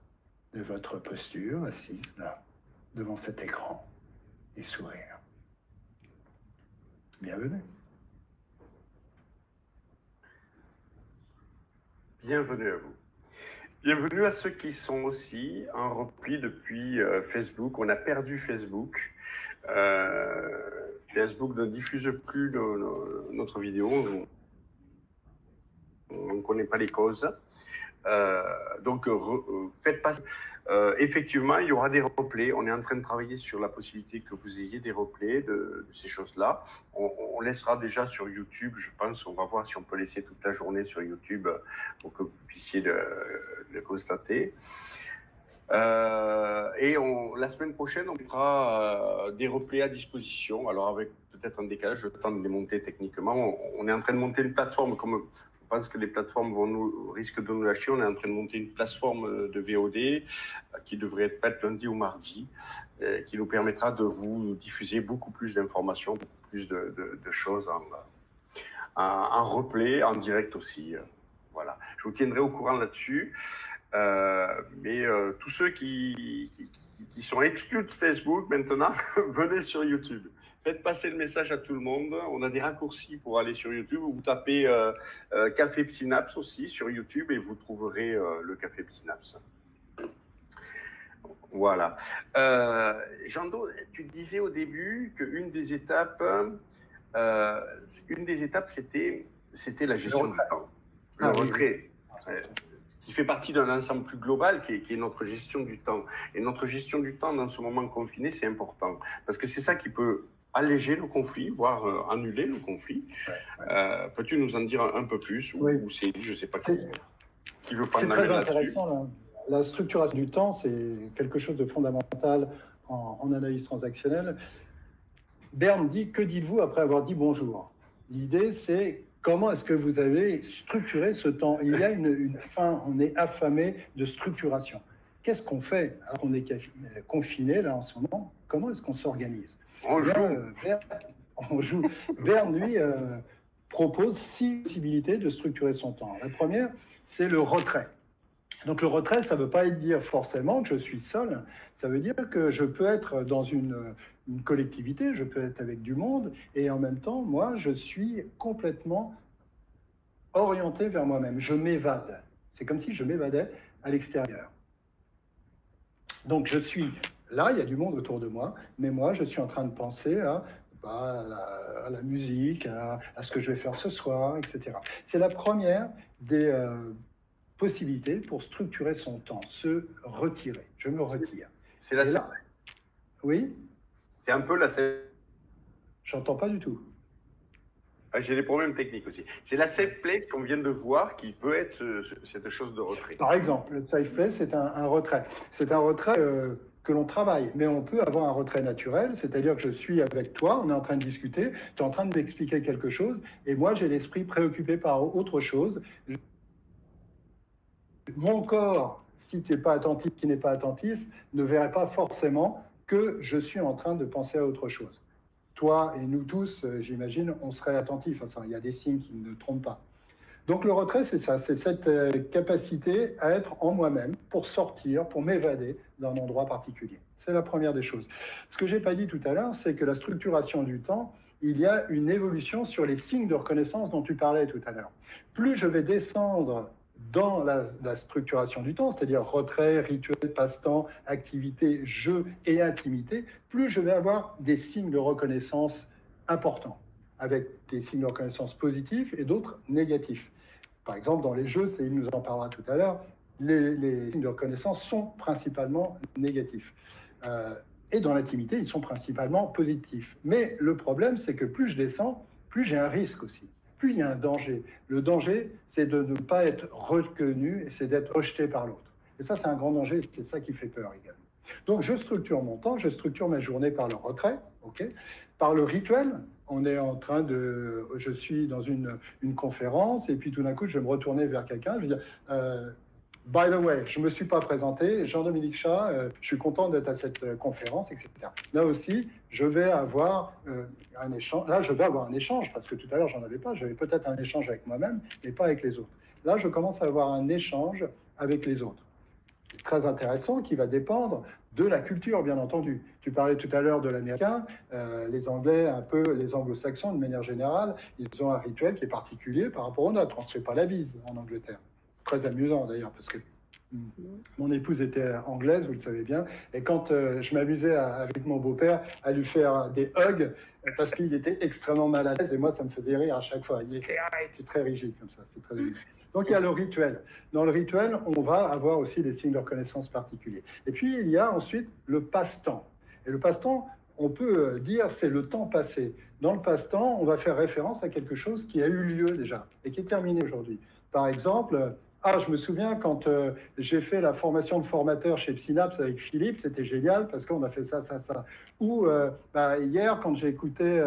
[SPEAKER 3] de votre posture assise là, devant cet écran, et sourire. Bienvenue.
[SPEAKER 1] Bienvenue à vous. Bienvenue à ceux qui sont aussi en repli depuis Facebook. On a perdu Facebook. Facebook ne diffuse plus notre vidéo. On ne connaît pas les causes. Donc, faites passer. Effectivement, il y aura des replays. On est en train de travailler sur la possibilité que vous ayez des replays de ces choses-là. On laissera déjà sur YouTube, je pense. On va voir si on peut laisser toute la journée sur YouTube pour que vous puissiez le constater. Et la semaine prochaine, on mettra des replays à disposition. Alors, avec peut-être un décalage, le temps de les monter techniquement. On est en train de monter une plateforme comme... Je pense que les plateformes risquent de nous lâcher. On est en train de monter une plateforme de VOD qui devrait être prête lundi ou mardi, qui nous permettra de vous diffuser beaucoup plus d'informations, beaucoup plus de choses en replay, en direct aussi. Voilà. Je vous tiendrai au courant là-dessus. Mais tous ceux qui sont exclus de Facebook maintenant, venez sur YouTube. Faites passer le message à tout le monde. On a des raccourcis pour aller sur YouTube. Vous tapez Café Synapse aussi sur YouTube et vous trouverez le Café Synapse. Voilà. Jean-Do, tu disais au début qu'une des étapes, c'était la gestion du temps. Le retrait. Qui fait partie d'un ensemble plus global qui est notre gestion du temps. Et notre gestion du temps dans ce moment confiné, c'est important. Parce que c'est ça qui peut alléger le conflit, voire annuler le conflit. Peux-tu nous en dire un peu plus ou c'est, je ne sais pas qui veut prendre la main là-dessus.
[SPEAKER 3] C'est très intéressant. La structuration du temps, c'est quelque chose de fondamental en analyse transactionnelle. Berne dit « Que dites-vous après avoir dit bonjour ?» L'idée, c'est comment est-ce que vous avez structuré ce temps? Il y a une fin, on est affamé de structuration. Qu'est-ce qu'on fait alors qu'on est confiné là en ce moment? Comment est-ce qu'on s'organise?
[SPEAKER 1] On
[SPEAKER 3] joue. Verne, lui, propose 6 possibilités de structurer son temps. La première, c'est le retrait. Donc le retrait, ça ne veut pas dire forcément que je suis seul, ça veut dire que je peux être dans une collectivité, je peux être avec du monde, et en même temps, moi, je suis complètement orienté vers moi-même. Je m'évade. C'est comme si je m'évadais à l'extérieur. Donc je suis là, il y a du monde autour de moi, mais moi, je suis en train de penser à la musique, à ce que je vais faire ce soir, etc. C'est la première des possibilités pour structurer son temps, se retirer. Je me retire.
[SPEAKER 1] C'est la
[SPEAKER 3] là, oui?
[SPEAKER 1] C'est un peu la...
[SPEAKER 3] J'entends pas du tout.
[SPEAKER 1] J'ai des problèmes techniques aussi. C'est la safe place qu'on vient de voir qui peut être cette chose de retrait.
[SPEAKER 3] Par exemple, le safe place, c'est un retrait. C'est un retrait que l'on travaille, mais on peut avoir un retrait naturel, c'est-à-dire que je suis avec toi, on est en train de discuter, tu es en train de m'expliquer quelque chose, et moi j'ai l'esprit préoccupé par autre chose. mon corps, si tu n'es pas attentif, qui n'est pas attentif, ne verrait pas forcément que je suis en train de penser à autre chose. Toi et nous tous, j'imagine, on serait attentifs. Enfin, il y a des signes qui ne trompent pas. Donc le retrait, c'est ça, c'est cette capacité à être en moi-même pour sortir, pour m'évader d'un endroit particulier. C'est la première des choses. Ce que je n'ai pas dit tout à l'heure, c'est que la structuration du temps, il y a une évolution sur les signes de reconnaissance dont tu parlais tout à l'heure. Plus je vais descendre dans la structuration du temps, c'est-à-dire retrait, rituel, passe-temps, activité, jeu et intimité, plus je vais avoir des signes de reconnaissance importants, avec des signes de reconnaissance positifs et d'autres négatifs. Par exemple, dans les jeux, il nous en parlera tout à l'heure, les signes de reconnaissance sont principalement négatifs. Et dans l'intimité, ils sont principalement positifs. Mais le problème, c'est que plus je descends, plus j'ai un risque aussi. Plus il y a un danger. Le danger, c'est de ne pas être reconnu, c'est d'être rejeté par l'autre. Et ça, c'est un grand danger, c'est ça qui fait peur également. Donc, je structure mon temps, je structure ma journée par le retrait, okay, par le rituel. On est en train de... Je suis dans une conférence, et puis tout d'un coup, je vais me retourner vers quelqu'un, je vais dire... By the way, je ne me suis pas présenté, Jean-Dominique Chat, je suis content d'être à cette conférence, etc. Là aussi, je vais avoir un échange. Là, je vais avoir un échange, parce que tout à l'heure, j'en avais pas. J'avais peut-être un échange avec moi-même, mais pas avec les autres. Là, je commence à avoir un échange avec les autres. C'est très intéressant, qui va dépendre de la culture, bien entendu. Tu parlais tout à l'heure de l'américain, les Anglais, un peu les anglo-saxons, de manière générale, ils ont un rituel qui est particulier par rapport au nôtre. On ne se fait pas la bise en Angleterre. Très amusant d'ailleurs, parce que mon épouse était anglaise, vous le savez bien, et quand je m'amusais avec mon beau-père à lui faire des hugs, parce qu'il était extrêmement mal à l'aise, et moi ça me faisait rire à chaque fois. Il était très rigide comme ça, c'est très rigide. Donc il y a le rituel. Dans le rituel, on va avoir aussi des signes de reconnaissance particuliers. Et puis il y a ensuite le passe-temps. Et le passe-temps, on peut dire c'est le temps passé. Dans le passe-temps, on va faire référence à quelque chose qui a eu lieu déjà et qui est terminé aujourd'hui. Par exemple, je me souviens quand j'ai fait la formation de formateur chez Synapse avec Philippe, c'était génial parce qu'on a fait ça. Ou hier, quand j'ai écouté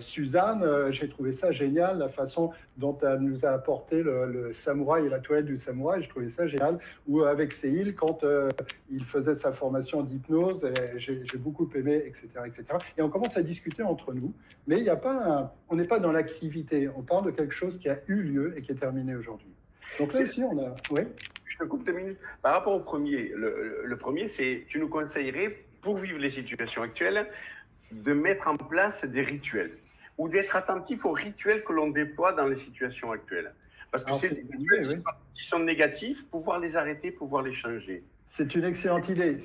[SPEAKER 3] Suzanne, j'ai trouvé ça génial, la façon dont elle nous a apporté le samouraï et la toilette du samouraï, j'ai trouvé ça génial. Ou avec Céhil, quand il faisait sa formation d'hypnose, j'ai beaucoup aimé, etc., etc. Et on commence à discuter entre nous, mais il y a pas on n'est pas dans l'activité, on parle de quelque chose qui a eu lieu et qui est terminé aujourd'hui. Donc là aussi, on a... Oui.
[SPEAKER 1] Je te coupe 2 minutes. Par rapport au premier, le premier, c'est, tu nous conseillerais, pour vivre les situations actuelles, de mettre en place des rituels ou d'être attentif aux rituels que l'on déploie dans les situations actuelles. Parce que c'est des rituels qui sont négatifs, pouvoir les arrêter, pouvoir les changer.
[SPEAKER 3] C'est une excellente idée.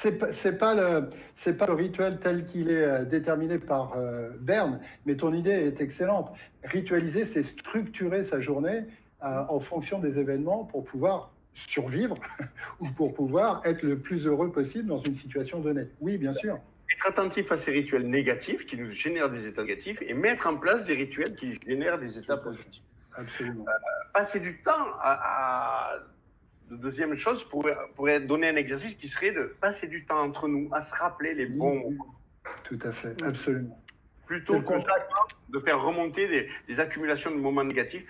[SPEAKER 3] C'est pas le rituel tel qu'il est déterminé par Berne, mais ton idée est excellente. Ritualiser, c'est structurer sa journée en fonction des événements pour pouvoir survivre ou pour pouvoir être le plus heureux possible dans une situation donnée. Oui, bien sûr.
[SPEAKER 1] Être attentif à ces rituels négatifs qui nous génèrent des états négatifs et mettre en place des rituels qui génèrent des états positifs.
[SPEAKER 3] Absolument.
[SPEAKER 1] Passer du temps La deuxième chose pourrait donner un exercice qui serait de passer du temps entre nous à se rappeler les bons moments.
[SPEAKER 3] Tout à fait, absolument.
[SPEAKER 1] Plutôt que de faire remonter des accumulations de moments négatifs,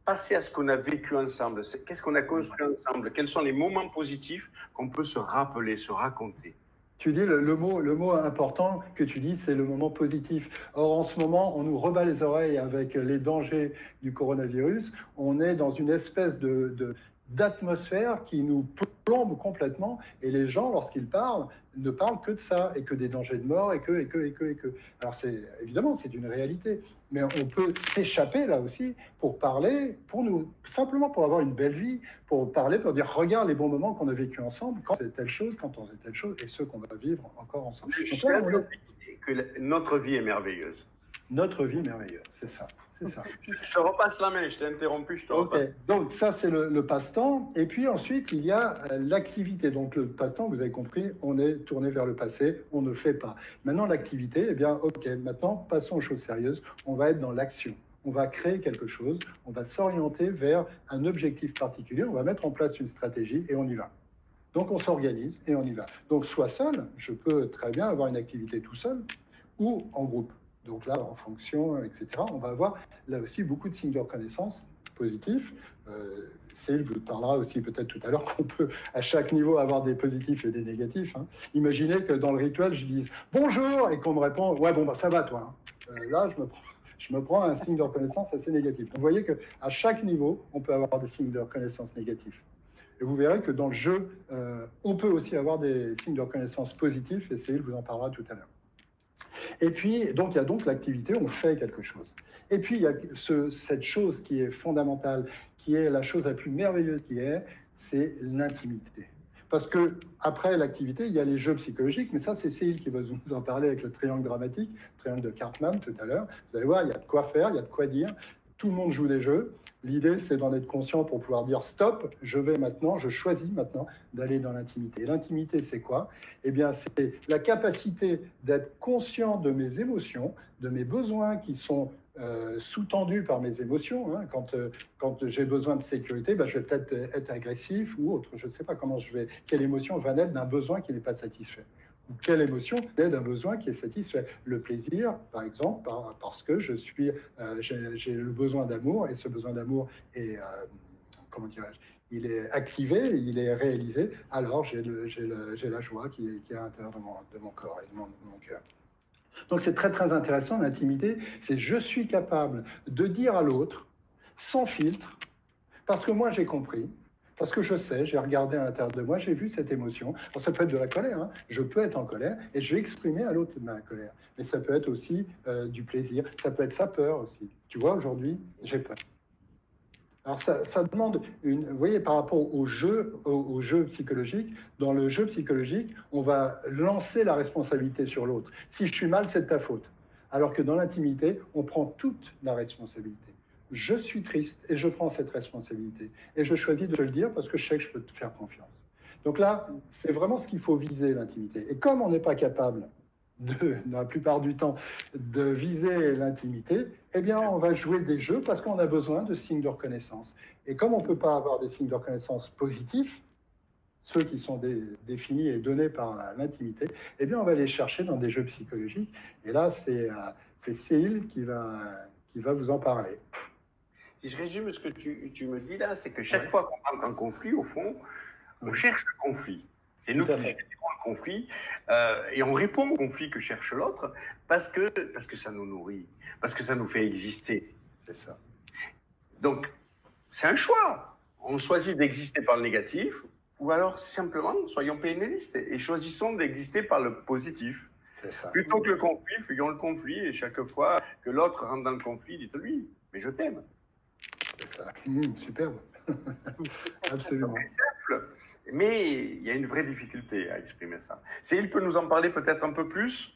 [SPEAKER 1] passer à ce qu'on a vécu ensemble. Qu'est-ce qu'on a construit ensemble? Quels sont les moments positifs qu'on peut se rappeler, se raconter?
[SPEAKER 3] Tu dis le mot important que tu dis, c'est le moment positif. Or, en ce moment, on nous rebat les oreilles avec les dangers du coronavirus. On est dans une espèce d'atmosphère qui nous plombe complètement, et les gens, lorsqu'ils parlent, ne parlent que de ça, et que des dangers de mort, et que. Alors, évidemment, c'est une réalité, mais on peut s'échapper là aussi pour parler, simplement pour avoir une belle vie, pour parler, pour dire, regarde les bons moments qu'on a vécu ensemble, quand c'est telle chose, quand on faisait telle chose, et ceux qu'on va vivre encore ensemble.
[SPEAKER 1] Donc là, que notre vie est merveilleuse.
[SPEAKER 3] Notre vie merveilleuse, c'est ça. Ça.
[SPEAKER 1] Je te repasse la main, je t'ai interrompu, je te repasse.
[SPEAKER 3] Donc ça, c'est le passe-temps. Et puis ensuite, il y a l'activité. Donc le passe-temps, vous avez compris, on est tourné vers le passé, on ne le fait pas. Maintenant, l'activité, eh bien, maintenant, passons aux choses sérieuses. On va être dans l'action. On va créer quelque chose, on va s'orienter vers un objectif particulier, on va mettre en place une stratégie et on y va. Donc on s'organise et on y va. Donc soit seul, je peux très bien avoir une activité tout seul, ou en groupe. Donc là, en fonction, etc., on va avoir là aussi beaucoup de signes de reconnaissance positifs. Céline vous parlera aussi peut-être tout à l'heure qu'on peut à chaque niveau avoir des positifs et des négatifs. Hein. Imaginez que dans le rituel, je dise « bonjour » et qu'on me répond « ouais, bon, bah, ça va toi hein. ». Là, je me prends un signe de reconnaissance assez négatif. Donc, vous voyez qu'à chaque niveau, on peut avoir des signes de reconnaissance négatifs. Et vous verrez que dans le jeu, on peut aussi avoir des signes de reconnaissance positifs, et Céline vous en parlera tout à l'heure. Et puis, donc, il y a donc l'activité, on fait quelque chose. Et puis, il y a cette chose qui est fondamentale, qui est la chose la plus merveilleuse qui est, c'est l'intimité. Parce que après l'activité, il y a les jeux psychologiques, mais ça, c'est Céline qui va vous en parler avec le triangle dramatique, le triangle de Karpman tout à l'heure. Vous allez voir, il y a de quoi faire, il y a de quoi dire. Tout le monde joue des jeux. L'idée, c'est d'en être conscient pour pouvoir dire stop, je vais maintenant, je choisis maintenant d'aller dans l'intimité. Et l'intimité, c'est quoi? Eh bien, c'est la capacité d'être conscient de mes émotions, de mes besoins qui sont sous-tendus par mes émotions. Hein. Quand j'ai besoin de sécurité, ben, je vais peut-être être agressif ou autre. Je ne sais pas quelle émotion va naître d'un besoin qui n'est pas satisfait. Ou quelle émotion naît d'un besoin qui est satisfait. Le plaisir, par exemple, parce que j'ai le besoin d'amour, et ce besoin d'amour est, comment dirais-je, il est activé, il est réalisé, alors j'ai la joie qui est à l'intérieur de mon corps et de mon cœur. Donc c'est très très intéressant, l'intimité, c'est je suis capable de dire à l'autre, sans filtre, parce que moi j'ai compris, parce que je sais, j'ai regardé à l'intérieur de moi, j'ai vu cette émotion. Alors, ça peut être de la colère, hein. Je peux être en colère et je vais exprimer à l'autre ma colère. Mais ça peut être aussi du plaisir, ça peut être sa peur aussi. Tu vois, aujourd'hui, j'ai peur. Alors ça demande, vous voyez, par rapport au jeu psychologique, dans le jeu psychologique, on va lancer la responsabilité sur l'autre. Si je suis mal, c'est de ta faute. Alors que dans l'intimité, on prend toute la responsabilité. Je suis triste et je prends cette responsabilité. Et je choisis de te le dire parce que je sais que je peux te faire confiance. Donc là, c'est vraiment ce qu'il faut viser, l'intimité. Et comme on n'est pas capable, dans la plupart du temps, de viser l'intimité, eh bien, on va jouer des jeux parce qu'on a besoin de signes de reconnaissance. Et comme on ne peut pas avoir des signes de reconnaissance positifs, ceux qui sont définis et donnés par l'intimité, eh bien, on va les chercher dans des jeux psychologiques. Et là, c'est Céline qui va vous en parler.
[SPEAKER 1] Si je résume ce que tu me dis là, c'est que chaque fois qu'on entre en conflit, au fond, on cherche le conflit. C'est nous qui cherchons le conflit et on répond au conflit que cherche l'autre parce que ça nous nourrit, parce que ça nous fait exister.
[SPEAKER 3] C'est ça.
[SPEAKER 1] Donc, c'est un choix. On choisit d'exister par le négatif ou alors simplement, soyons pénalistes et choisissons d'exister par le positif.
[SPEAKER 3] C'est ça.
[SPEAKER 1] Plutôt que le conflit, fuyons le conflit et chaque fois que l'autre rentre dans le conflit, dites-lui, mais je t'aime.
[SPEAKER 3] C'est ça. Superbe. Absolument.
[SPEAKER 1] C'est simple, mais il y a une vraie difficulté à exprimer ça. Céline peut nous en parler peut-être un peu plus?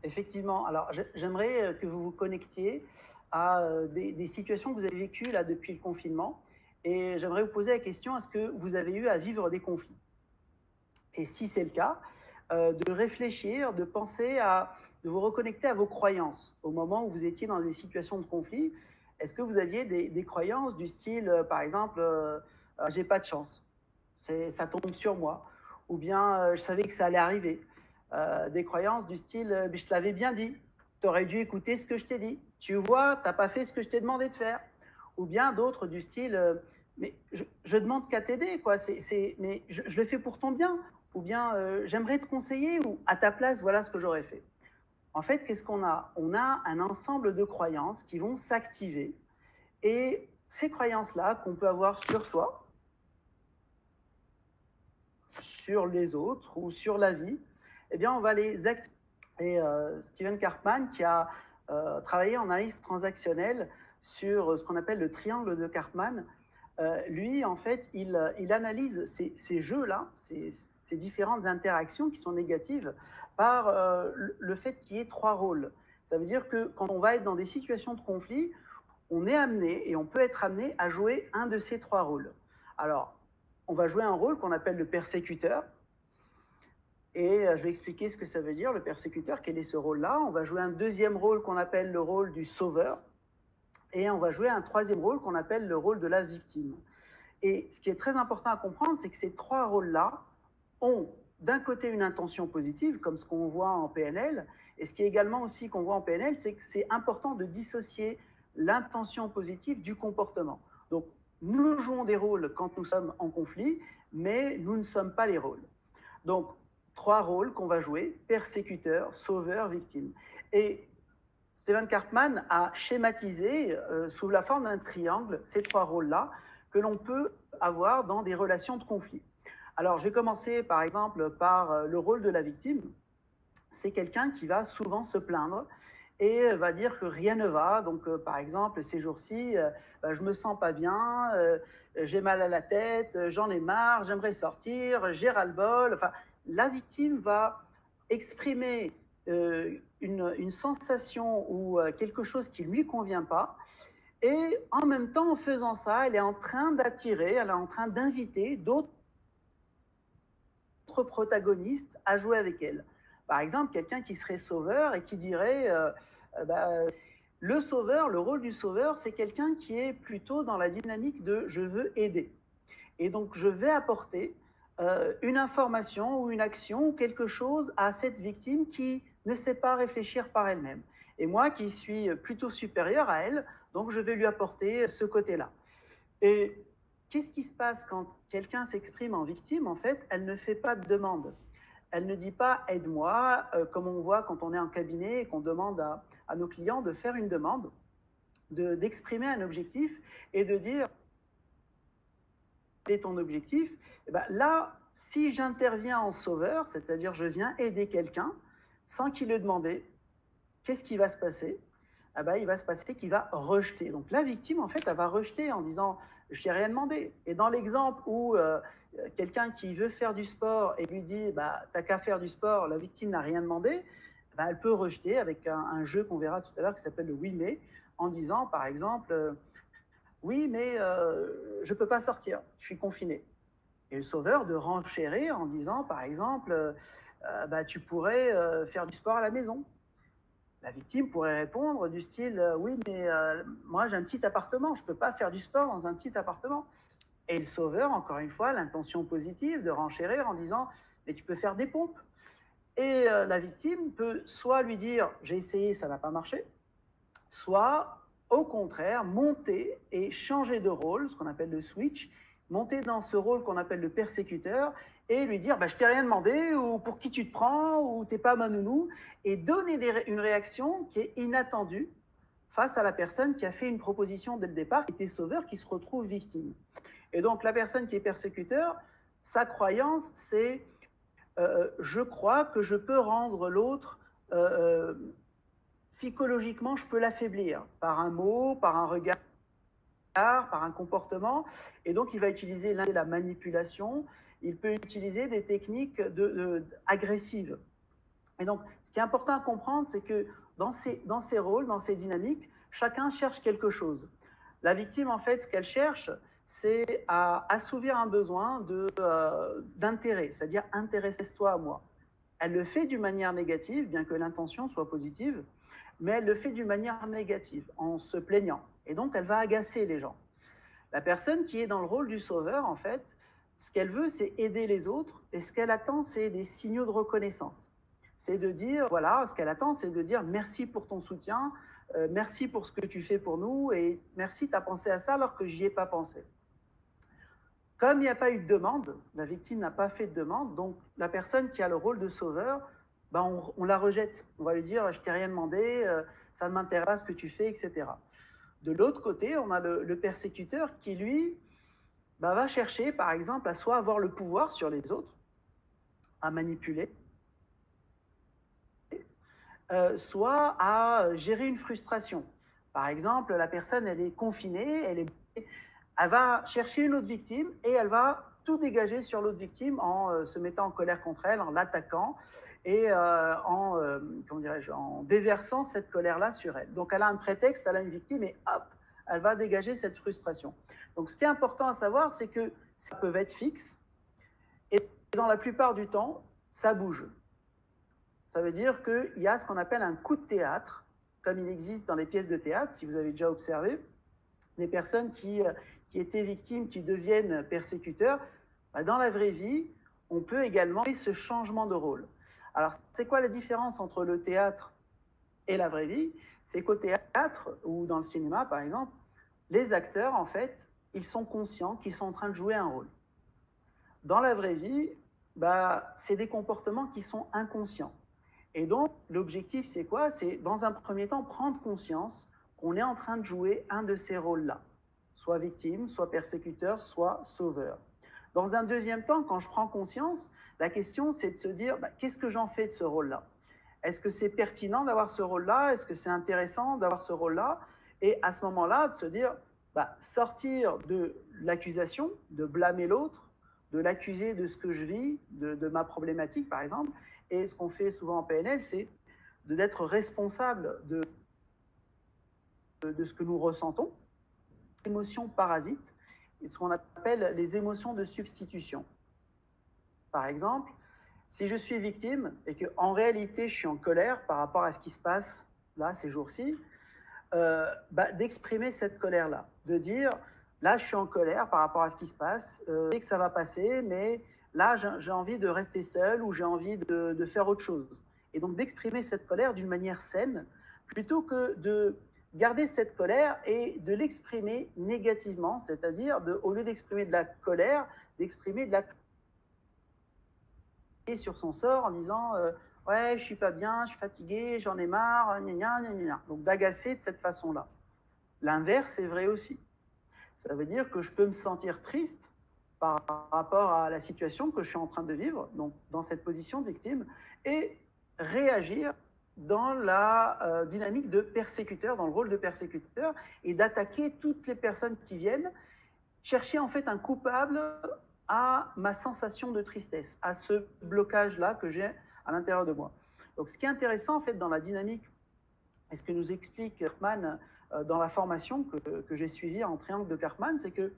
[SPEAKER 2] Effectivement. Alors, j'aimerais que vous vous connectiez à des situations que vous avez vécues là depuis le confinement. Et j'aimerais vous poser la question, est-ce que vous avez eu à vivre des conflits? Et si c'est le cas, de réfléchir, de penser de vous reconnecter à vos croyances. Au moment où vous étiez dans des situations de conflit, est-ce que vous aviez des croyances du style, par exemple, j'ai pas de chance, ça tombe sur moi, ou bien je savais que ça allait arriver. Des croyances du style, je te l'avais bien dit, tu aurais dû écouter ce que je t'ai dit, tu vois, tu n'as pas fait ce que je t'ai demandé de faire. Ou bien d'autres du style, mais je demande qu'à t'aider, quoi. Mais je le fais pour ton bien. Ou bien j'aimerais te conseiller, ou à ta place, voilà ce que j'aurais fait. En fait, qu'est-ce qu'on a? On a un ensemble de croyances qui vont s'activer. Et ces croyances-là qu'on peut avoir sur soi, sur les autres ou sur la vie, eh bien, on va les activer. Et Stephen Karpman, qui a travaillé en analyse transactionnelle sur ce qu'on appelle le triangle de Karpman, lui, en fait, il analyse ces jeux-là, ces différentes interactions qui sont négatives, par le fait qu'il y ait 3 rôles. Ça veut dire que quand on va être dans des situations de conflit, on est amené, et on peut être amené à jouer un de ces 3 rôles. Alors, on va jouer un rôle qu'on appelle le persécuteur, et je vais expliquer ce que ça veut dire, le persécuteur, quel est ce rôle-là. On va jouer un deuxième rôle qu'on appelle le rôle du sauveur, et on va jouer un troisième rôle qu'on appelle le rôle de la victime. Et ce qui est très important à comprendre, c'est que ces 3 rôles-là ont d'un côté une intention positive, comme ce qu'on voit en PNL, et ce qui est également aussi qu'on voit en PNL, c'est que c'est important de dissocier l'intention positive du comportement. Donc, nous jouons des rôles quand nous sommes en conflit, mais nous ne sommes pas les rôles. Donc, 3 rôles qu'on va jouer, persécuteur, sauveur, victime. Et Stephen Karpman a schématisé sous la forme d'un triangle ces 3 rôles-là que l'on peut avoir dans des relations de conflit. Alors, je vais commencer par exemple par le rôle de la victime. C'est quelqu'un qui va souvent se plaindre et va dire que rien ne va. Donc, par exemple, ces jours-ci, je me sens pas bien, j'ai mal à la tête, j'en ai marre, j'aimerais sortir, j'ai ras-le-bol. Enfin, la victime va exprimer une sensation ou quelque chose qui ne lui convient pas. Et en même temps, en faisant ça, elle est en train d'attirer, elle est en train d'inviter d'autres protagonistes à jouer avec elle. Par exemple, quelqu'un qui serait sauveur et qui dirait le sauveur, le rôle du sauveur, c'est quelqu'un qui est plutôt dans la dynamique de je veux aider. Et donc, je vais apporter une information ou une action ou quelque chose à cette victime qui ne sait pas réfléchir par elle-même. Et moi, qui suis plutôt supérieur à elle, donc je vais lui apporter ce côté-là. Et qu'est-ce qui se passe quand quelqu'un s'exprime en victime? En fait, elle ne fait pas de demande. Elle ne dit pas « aide-moi », comme on voit quand on est en cabinet et qu'on demande à nos clients de faire une demande, d'exprimer un objectif et de dire « quel est ton objectif ?» Et bien là, si j'interviens en sauveur, c'est-à-dire je viens aider quelqu'un sans qu'il le demande, qu'est-ce qui va se passer? Ah ben, il va se passer qu'il va rejeter. Donc la victime, en fait, elle va rejeter en disant « je t'ai rien demandé ». Et dans l'exemple où quelqu'un qui veut faire du sport et lui dit bah, « t'as qu'à faire du sport », la victime n'a rien demandé, bah, elle peut rejeter avec un jeu qu'on verra tout à l'heure qui s'appelle le « oui mais », en disant par exemple « oui mais je ne peux pas sortir, je suis confiné ». Et le sauveur de renchérir en disant par exemple bah, « tu pourrais faire du sport à la maison ». La victime pourrait répondre du style « oui, mais moi j'ai un petit appartement, je ne peux pas faire du sport dans un petit appartement ». Et le sauveur, encore une fois, l'intention positive de renchérir en disant « mais tu peux faire des pompes ». Et la victime peut soit lui dire « j'ai essayé, ça n'a pas marché », soit au contraire monter et changer de rôle, ce qu'on appelle le switch, monter dans ce rôle qu'on appelle le persécuteur et lui dire bah, « je t'ai rien demandé » ou « pour qui tu te prends » ou « t'es pas ma nounou » et donner une réaction qui est inattendue face à la personne qui a fait une proposition dès le départ, qui était sauveur, qui se retrouve victime. Et donc la personne qui est persécuteur, sa croyance c'est je crois que je peux rendre l'autre psychologiquement, je peux l'affaiblir par un mot, par un regard, par un comportement, et donc il va utiliser la manipulation, il peut utiliser des techniques agressives. Et donc, ce qui est important à comprendre, c'est que dans ces rôles, dans ces dynamiques, chacun cherche quelque chose. La victime, en fait, ce qu'elle cherche, c'est à assouvir un besoin d'intérêt, c'est-à-dire « intéresse-toi à moi ». Elle le fait d'une manière négative, bien que l'intention soit positive, mais elle le fait d'une manière négative, en se plaignant. Et donc, elle va agacer les gens. La personne qui est dans le rôle du sauveur, en fait, ce qu'elle veut, c'est aider les autres, et ce qu'elle attend, c'est des signaux de reconnaissance. C'est de dire, voilà, ce qu'elle attend, c'est de dire merci pour ton soutien, merci pour ce que tu fais pour nous, et merci, tu as pensé à ça alors que j'y ai pas pensé. Comme il n'y a pas eu de demande, la victime n'a pas fait de demande, donc la personne qui a le rôle de sauveur, ben on la rejette. On va lui dire « je t'ai rien demandé, ça ne m'intéresse pas ce que tu fais, etc. » De l'autre côté, on a le persécuteur qui, lui, ben, va chercher, par exemple, à soit avoir le pouvoir sur les autres, à manipuler, soit à gérer une frustration. Par exemple, la personne, elle est confinée, elle va chercher une autre victime et elle va tout dégager sur l'autre victime en se mettant en colère contre elle, en l'attaquant et en déversant cette colère-là sur elle. Donc, elle a un prétexte, elle a une victime et hop, elle va dégager cette frustration. Donc, ce qui est important à savoir, c'est que ça peut être fixe et dans la plupart du temps, ça bouge. Ça veut dire qu'il y a ce qu'on appelle un coup de théâtre, comme il existe dans les pièces de théâtre, si vous avez déjà observé, des personnes qui étaient victimes, qui deviennent persécuteurs. Dans la vraie vie, on peut également faire ce changement de rôle. Alors, c'est quoi la différence entre le théâtre et la vraie vie? C'est qu'au théâtre, ou dans le cinéma par exemple, les acteurs, en fait, ils sont conscients qu'ils sont en train de jouer un rôle. Dans la vraie vie, c'est des comportements qui sont inconscients. Et donc, l'objectif, c'est quoi? C'est, dans un premier temps, prendre conscience qu'on est en train de jouer un de ces rôles-là, soit victime, soit persécuteur, soit sauveur. Dans un deuxième temps, quand je prends conscience, la question, c'est de se dire, qu'est-ce que j'en fais de ce rôle-là? Est-ce que c'est pertinent d'avoir ce rôle-là? Est-ce que c'est intéressant d'avoir ce rôle-là? Et à ce moment-là, de se dire, sortir de l'accusation, de blâmer l'autre, de l'accuser de ce que je vis, de ma problématique, par exemple. Et ce qu'on fait souvent en PNL, c'est d'être responsable de ce que nous ressentons, émotions parasites, et ce qu'on appelle les émotions de substitution. Par exemple, si je suis victime et qu'en réalité, je suis en colère par rapport à ce qui se passe là, ces jours-ci, d'exprimer cette colère-là, de dire, là, je suis en colère par rapport à ce qui se passe, je sais que ça va passer, mais là, j'ai envie de rester seul ou j'ai envie de faire autre chose. Et donc, d'exprimer cette colère d'une manière saine, plutôt que de garder cette colère et de l'exprimer négativement, c'est-à-dire, au lieu d'exprimer de la colère, d'exprimer de la sur son sort en disant ouais, je suis pas bien, je suis fatigué, j'en ai marre, gna gna gna gna. Donc d'agacer de cette façon-là. L'inverse est vrai aussi. Ça veut dire que je peux me sentir triste par rapport à la situation que je suis en train de vivre, donc dans cette position de victime, et réagir dans la dynamique de persécuteur, dans le rôle de persécuteur, et d'attaquer toutes les personnes qui viennent chercher en fait un coupable à ma sensation de tristesse, à ce blocage-là que j'ai à l'intérieur de moi. Donc, ce qui est intéressant, en fait, dans la dynamique, et ce que nous explique Karpman dans la formation que j'ai suivie en triangle de Karpman, c'est que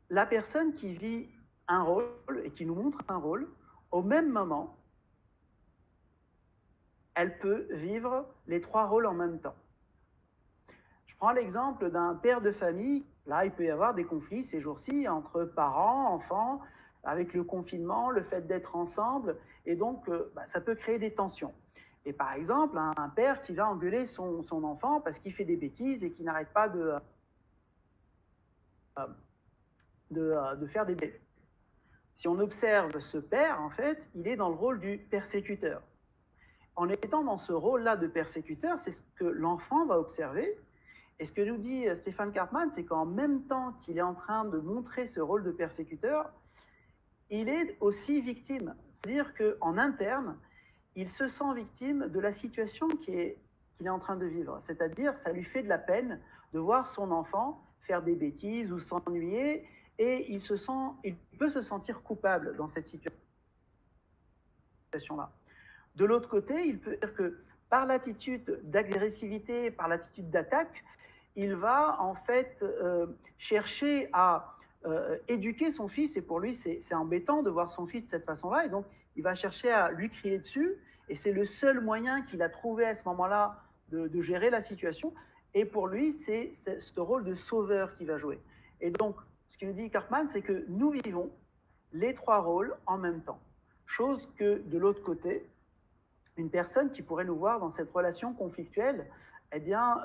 [SPEAKER 2] la personne qui vit un rôle et qui nous montre un rôle, au même moment, elle peut vivre les trois rôles en même temps. Je prends l'exemple d'un père de famille. Là, il peut y avoir des conflits ces jours-ci entre parents, enfants, avec le confinement, le fait d'être ensemble. Et donc, ça peut créer des tensions. Et par exemple, un père qui va engueuler son enfant parce qu'il fait des bêtises et qui n'arrête pas de faire des bêtises. Si on observe ce père, en fait, il est dans le rôle du persécuteur. En étant dans ce rôle-là de persécuteur, c'est ce que l'enfant va observer. Et ce que nous dit Stéphane Karpman, c'est qu'en même temps qu'il est en train de montrer ce rôle de persécuteur, il est aussi victime. C'est-à-dire qu'en interne, il se sent victime de la situation qu'il est en train de vivre. C'est-à-dire, ça lui fait de la peine de voir son enfant faire des bêtises ou s'ennuyer, et il peut se sentir coupable dans cette situation-là. De l'autre côté, il peut dire que par l'attitude d'agressivité, par l'attitude d'attaque, il va en fait chercher à éduquer son fils, et pour lui c'est embêtant de voir son fils de cette façon-là, et donc il va chercher à lui crier dessus, et c'est le seul moyen qu'il a trouvé à ce moment-là de gérer la situation, et pour lui c'est ce rôle de sauveur qu'il va jouer. Et donc ce qu'il nous dit Karpman, c'est que nous vivons les trois rôles en même temps, chose que de l'autre côté, une personne qui pourrait nous voir dans cette relation conflictuelle, eh bien,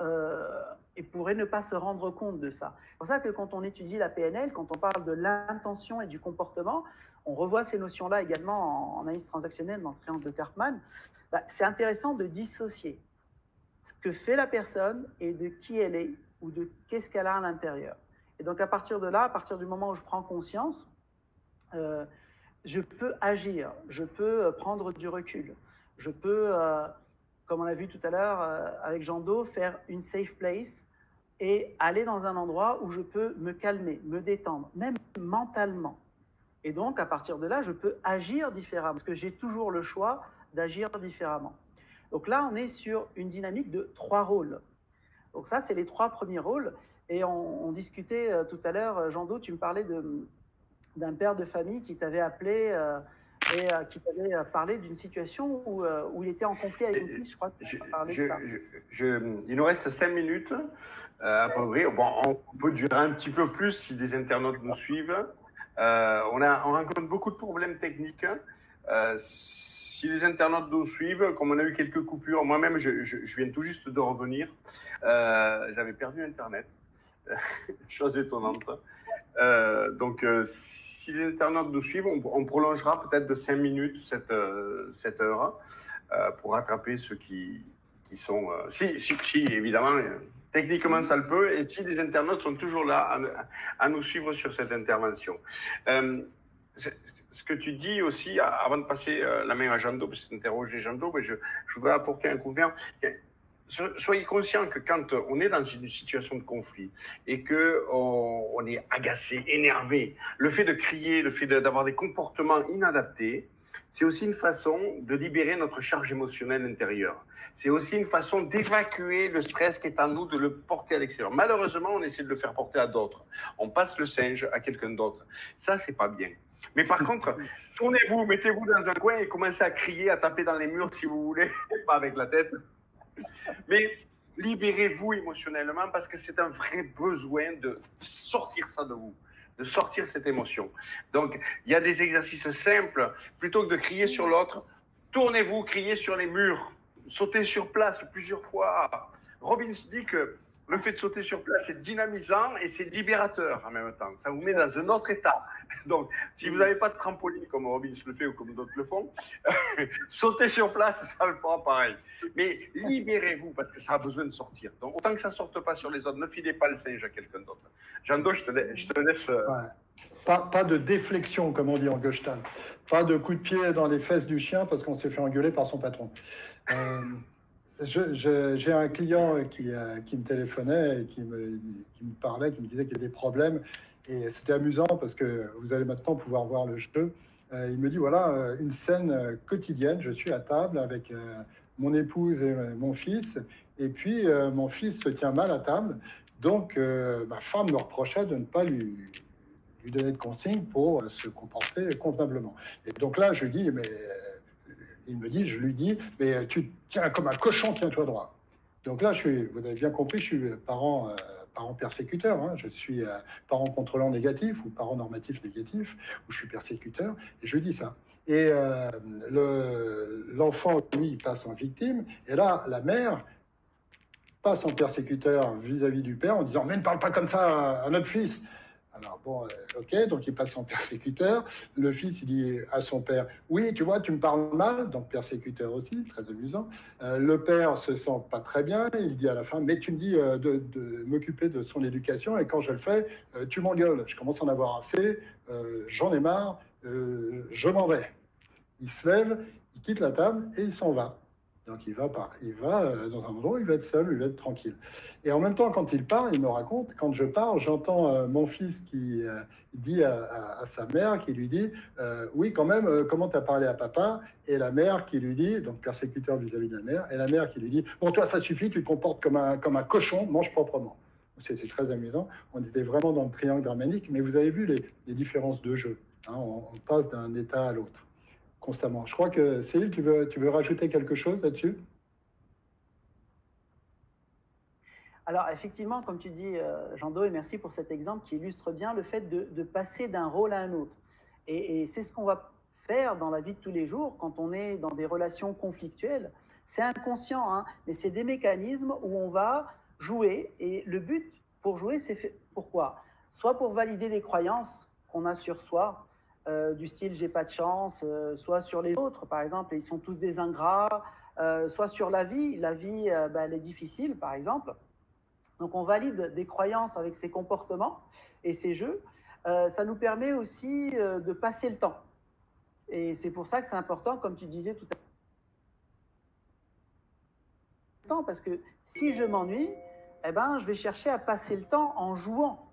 [SPEAKER 2] elle pourrait ne pas se rendre compte de ça. C'est pour ça que quand on étudie la PNL, quand on parle de l'intention et du comportement, on revoit ces notions-là également en analyse transactionnelle dans le triangle de Karpman. C'est intéressant de dissocier ce que fait la personne et de qui elle est ou de qu'est-ce qu'elle a à l'intérieur. Et donc à partir de là, à partir du moment où je prends conscience, je peux agir, je peux prendre du recul. Je peux, comme on l'a vu tout à l'heure avec Jean Do, faire une safe place et aller dans un endroit où je peux me calmer, me détendre, même mentalement. Et donc, à partir de là, je peux agir différemment, parce que j'ai toujours le choix d'agir différemment. Donc là, on est sur une dynamique de trois rôles. Donc ça, c'est les trois premiers rôles. Et on discutait tout à l'heure, Jean Do, tu me parlais d'un père de famille qui t'avait appelé et qui t'avait parlé d'une situation où il était en conflit avec son fils, je crois que tu as parlé de ça.
[SPEAKER 1] Il nous reste 5 minutes à peu près. Bon, on peut durer un petit peu plus si des internautes nous suivent. On rencontre beaucoup de problèmes techniques. Si les internautes nous suivent, comme on a eu quelques coupures, moi-même, je viens tout juste de revenir. J'avais perdu Internet. chose étonnante. Donc, si les internautes nous suivent, on prolongera peut-être de 5 minutes cette heure pour rattraper ceux qui sont... si, évidemment, techniquement, ça le peut. Et si les internautes sont toujours là à nous suivre sur cette intervention. Ce que tu dis aussi, avant de passer la main à Jean-Do, parce que c'est interrogé Jean-Do, mais je voudrais apporter un complément. Soyez conscients que quand on est dans une situation de conflit et qu'on est agacé, énervé, le fait de crier, le fait d'avoir des comportements inadaptés, c'est aussi une façon de libérer notre charge émotionnelle intérieure. C'est aussi une façon d'évacuer le stress qui est en nous, de le porter à l'extérieur. Malheureusement, on essaie de le faire porter à d'autres. On passe le singe à quelqu'un d'autre. Ça, c'est pas bien. Mais par contre, tournez-vous, mettez-vous dans un coin et commencez à crier, à taper dans les murs si vous voulez, pas avec la tête. Mais libérez-vous émotionnellement parce que c'est un vrai besoin de sortir ça de vous, de sortir cette émotion. Donc, il y a des exercices simples. Plutôt que de crier sur l'autre, tournez-vous, criez sur les murs, sautez sur place plusieurs fois. Robbins dit que le fait de sauter sur place, c'est dynamisant et c'est libérateur en même temps. Ça vous met dans un autre état. Donc, si vous n'avez pas de trampoline comme Robbins le fait ou comme d'autres le font, sautez sur place, ça le fera pareil. Mais libérez-vous parce que ça a besoin de sortir. Donc, autant que ça ne sorte pas sur les autres, ne filez pas le singe à quelqu'un d'autre. Jean-Do, je te laisse.
[SPEAKER 3] Ouais. Pas de déflexion, comme on dit en Gestalt. Pas de coup de pied dans les fesses du chien parce qu'on s'est fait engueuler par son patron. J'ai un client qui me téléphonait et qui me parlait, qui me disait qu'il y avait des problèmes. Et c'était amusant parce que vous allez maintenant pouvoir voir le jeu. Il me dit, voilà, une scène quotidienne. Je suis à table avec mon épouse et mon fils. Et puis, mon fils se tient mal à table. Donc, ma femme me reprochait de ne pas lui donner de consignes pour se comporter convenablement. Et donc là, je lui dis, mais... je lui dis, mais tu tiens comme un cochon, tiens-toi droit. Donc là, vous avez bien compris, je suis parent persécuteur. Hein. Je suis parent contrôlant négatif ou parent normatif négatif, où je suis persécuteur, et je dis ça. Et l'enfant, lui, il passe en victime, et là, la mère passe en persécuteur vis-à-vis du père en disant « Mais ne parle pas comme ça à notre fils !» Alors bon, ok, donc il passe en persécuteur. Le fils, il dit à son père, oui, tu vois, tu me parles mal, donc persécuteur aussi, très amusant. Le père se sent pas très bien, il dit à la fin, mais tu me dis de m'occuper de son éducation, et quand je le fais, tu m'engueules. Je commence à en avoir assez, j'en ai marre, je m'en vais. Il se lève, il quitte la table et il s'en va. Donc il va dans un endroit où il va être seul, où il va être tranquille. Et en même temps, quand il part, il me raconte, quand je pars, j'entends mon fils qui dit à sa mère, qui lui dit oui, quand même, comment tu as parlé à papa? Et la mère qui lui dit, donc persécuteur vis-à-vis de la mère, et la mère qui lui dit bon, toi, ça suffit, tu te comportes comme un cochon, mange proprement. C'était très amusant. On était vraiment dans le triangle germanique, mais vous avez vu les différences de jeu. Hein, on passe d'un état à l'autre constamment. Je crois que Céline, tu veux rajouter quelque chose là-dessus?
[SPEAKER 2] Alors effectivement, comme tu dis, Jean-Do, et merci pour cet exemple qui illustre bien le fait de passer d'un rôle à un autre. Et c'est ce qu'on va faire dans la vie de tous les jours quand on est dans des relations conflictuelles. C'est inconscient, hein, mais c'est des mécanismes où on va jouer. Et le but pour jouer, c'est fait pourquoi? Soit pour valider les croyances qu'on a sur soi, du style j'ai pas de chance, soit sur les autres, par exemple, ils sont tous des ingrats, soit sur la vie elle est difficile, par exemple. Donc on valide des croyances avec ces comportements et ces jeux. Ça nous permet aussi de passer le temps. Et c'est pour ça que c'est important, comme tu disais tout à l'heure, parce que si je m'ennuie, eh ben, je vais chercher à passer le temps en jouant.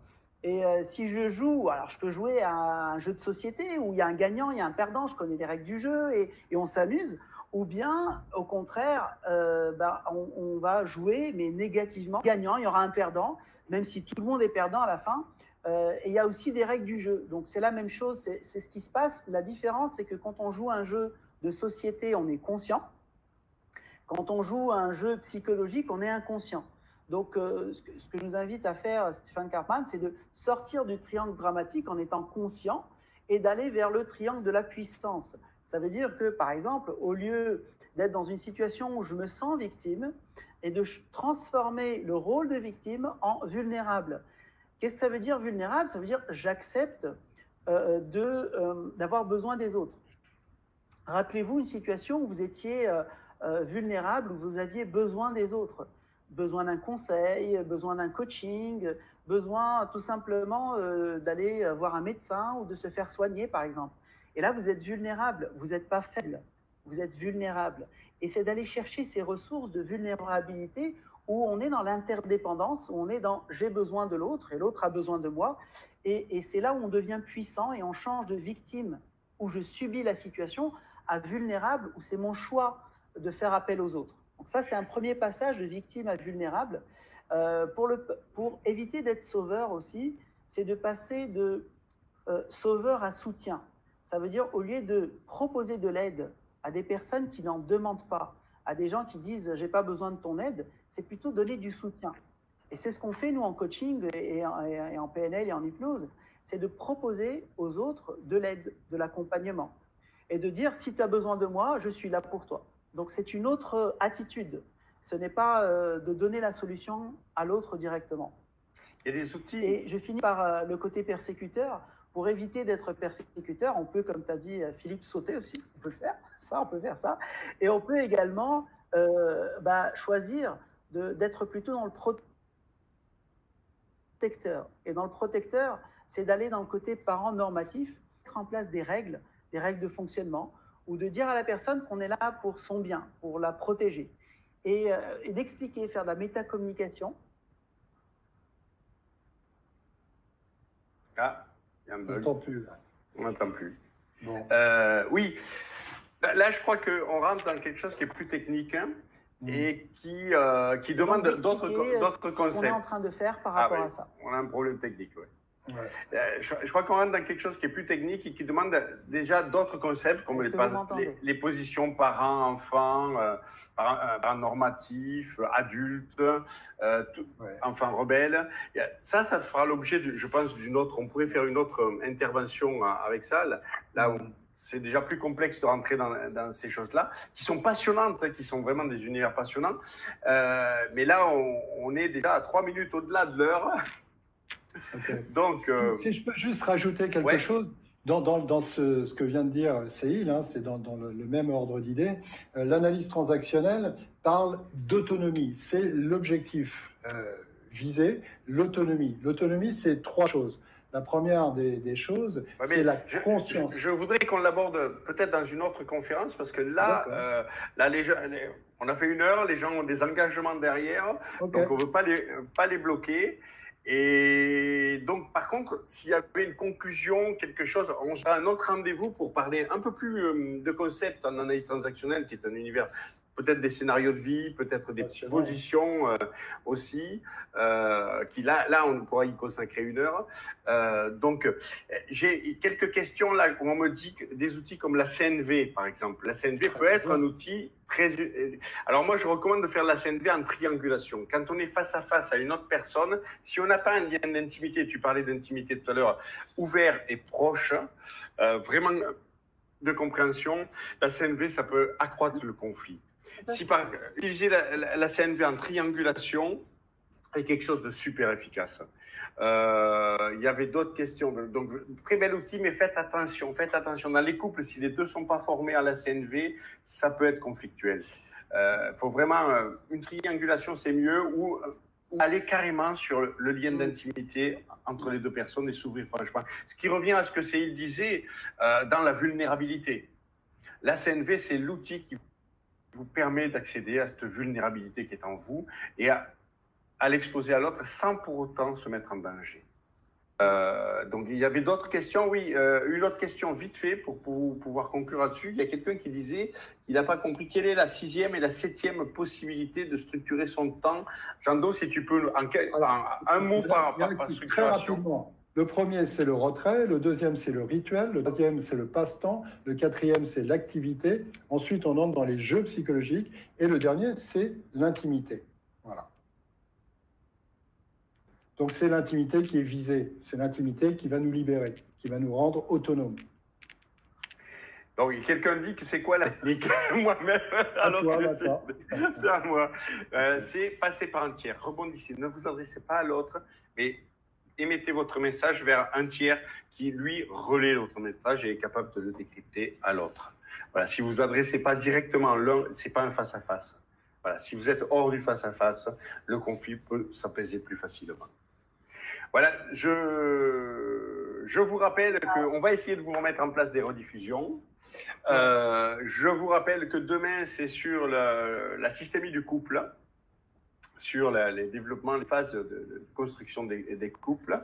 [SPEAKER 2] Et si je joue, alors je peux jouer à un jeu de société où il y a un gagnant, il y a un perdant, je connais les règles du jeu et on s'amuse. Ou bien, au contraire, on va jouer, mais négativement. Gagnant, il y aura un perdant, même si tout le monde est perdant à la fin. Et il y a aussi des règles du jeu. Donc c'est la même chose, c'est ce qui se passe. La différence, c'est que quand on joue un jeu de société, on est conscient. Quand on joue un jeu psychologique, on est inconscient. Donc, ce que je nous invite à faire, Stephen Karpman, c'est de sortir du triangle dramatique en étant conscient et d'aller vers le triangle de la puissance. Ça veut dire que, par exemple, au lieu d'être dans une situation où je me sens victime, et de transformer le rôle de victime en vulnérable. Qu'est-ce que ça veut dire vulnérable? Ça veut dire j'accepte d'avoir besoin des autres. Rappelez-vous une situation où vous étiez vulnérable, où vous aviez besoin des autres. Besoin d'un conseil, besoin d'un coaching, besoin tout simplement d'aller voir un médecin ou de se faire soigner, par exemple. Et là, vous êtes vulnérable, vous n'êtes pas faible, vous êtes vulnérable. Et c'est d'aller chercher ces ressources de vulnérabilité où on est dans l'interdépendance, où on est dans j'ai besoin de l'autre et l'autre a besoin de moi. Et c'est là où on devient puissant et on change de victime, où je subis la situation, à vulnérable, où c'est mon choix de faire appel aux autres. Donc ça, c'est un premier passage de victime à vulnérable. Pour éviter d'être sauveur aussi, c'est de passer de sauveur à soutien. Ça veut dire, au lieu de proposer de l'aide à des personnes qui n'en demandent pas, à des gens qui disent « j'ai pas besoin de ton aide », c'est plutôt donner du soutien. Et c'est ce qu'on fait, nous, en coaching et en PNL et en hypnose, c'est de proposer aux autres de l'aide, de l'accompagnement. Et de dire « si tu as besoin de moi, je suis là pour toi ». Donc, c'est une autre attitude. Ce n'est pas de donner la solution à l'autre directement.
[SPEAKER 1] Il y a des outils.
[SPEAKER 2] Et je finis par le côté persécuteur. Pour éviter d'être persécuteur, on peut, comme tu as dit, Philippe, sauter aussi. On peut faire ça, on peut faire ça. Et on peut également choisir d'être plutôt dans le protecteur. Et dans le protecteur, c'est d'aller dans le côté parent normatif, mettre en place des règles de fonctionnement, ou de dire à la personne qu'on est là pour son bien, pour la protéger. Et d'expliquer, faire de la métacommunication.
[SPEAKER 1] Ah, il y a un bug.
[SPEAKER 3] On n'entend plus. Là.
[SPEAKER 1] On n'entend plus.
[SPEAKER 3] Bon.
[SPEAKER 1] Oui, là je crois qu'on rentre dans quelque chose qui est plus technique et qui demande d'autres concepts.
[SPEAKER 2] Ce qu'on est en train de faire par rapport à ça.
[SPEAKER 1] On a un problème technique, oui.
[SPEAKER 3] Ouais.
[SPEAKER 1] Je crois qu'on rentre dans quelque chose qui est plus technique et qui demande déjà d'autres concepts comme les positions parents-enfants, parents normatifs, adultes, enfants rebelles. Ça fera l'objet, je pense, d'une autre. On pourrait faire une autre intervention avec ça, là où c'est déjà plus complexe de rentrer dans ces choses-là, qui sont passionnantes, qui sont vraiment des univers passionnants. Mais là, on est déjà à 3 minutes au-delà de l'heure.
[SPEAKER 3] Okay.
[SPEAKER 1] Donc,
[SPEAKER 3] si je peux juste rajouter quelque chose, dans ce que vient de dire Céhil, c'est dans le même ordre d'idée, l'analyse transactionnelle parle d'autonomie. C'est l'objectif visé, l'autonomie. L'autonomie, c'est 3 choses. La première des choses, c'est la conscience.
[SPEAKER 1] Je voudrais qu'on l'aborde peut-être dans une autre conférence, parce que là, on a fait 1 heure, les gens ont des engagements derrière, donc on ne veut pas les bloquer. Et donc, par contre, s'il y avait une conclusion, quelque chose, on sera un autre rendez-vous pour parler un peu plus de concepts en analyse transactionnelle, qui est un univers, peut-être des scénarios de vie, peut-être des positions aussi, qui là, on pourra y consacrer 1 heure. Donc, j'ai quelques questions là où on me dit que des outils comme la CNV, par exemple. La CNV peut être un outil très... Alors moi, je recommande de faire la CNV en triangulation. Quand on est face à face à une autre personne, si on n'a pas un lien d'intimité, tu parlais d'intimité tout à l'heure, ouvert et proche, vraiment de compréhension, la CNV, ça peut accroître le conflit. Si utiliser la CNV en triangulation est quelque chose de super efficace. Il y avait d'autres questions. Donc, très bel outil, mais faites attention. Faites attention. Dans les couples, si les deux ne sont pas formés à la CNV, ça peut être conflictuel. Faut vraiment... une triangulation, c'est mieux, ou aller carrément sur le lien d'intimité entre les deux personnes et s'ouvrir franchement. Ce qui revient à ce que Céhil disait dans la vulnérabilité. La CNV, c'est l'outil qui vous permet d'accéder à cette vulnérabilité qui est en vous et à l'exposer à l'autre sans pour autant se mettre en danger. Donc, il y avait d'autres questions. Oui, une autre question vite fait pour pouvoir conclure là-dessus. Il y a quelqu'un qui disait qu'il n'a pas compris quelle est la 6e et la 7e possibilité de structurer son temps. Jean-Do, si tu peux, un mot par structuration.
[SPEAKER 3] Très rapidement. Le premier, c'est le retrait. Le deuxième, c'est le rituel. Le troisième, c'est le passe-temps. Le quatrième, c'est l'activité. Ensuite, on entre dans les jeux psychologiques. Et le dernier, c'est l'intimité. Voilà. Donc, c'est l'intimité qui est visée. C'est l'intimité qui va nous libérer, qui va nous rendre autonomes.
[SPEAKER 1] Donc, quelqu'un dit que c'est quoi la technique? Moi-même, alors c'est à moi. C'est passer par un tiers. Rebondissez. Ne vous adressez pas à l'autre, mais émettez votre message vers un tiers qui, lui, relaie votre message et est capable de le décrypter à l'autre. Voilà, si vous vous adressez pas directement à l'un, c'est pas un face-à-face. Voilà, si vous êtes hors du face-à-face, le conflit peut s'apaiser plus facilement. Voilà, je vous rappelle qu'on va essayer de vous remettre en place des rediffusions. Je vous rappelle que demain, c'est sur la systémie du couple, sur les développements, les phases de construction des couples.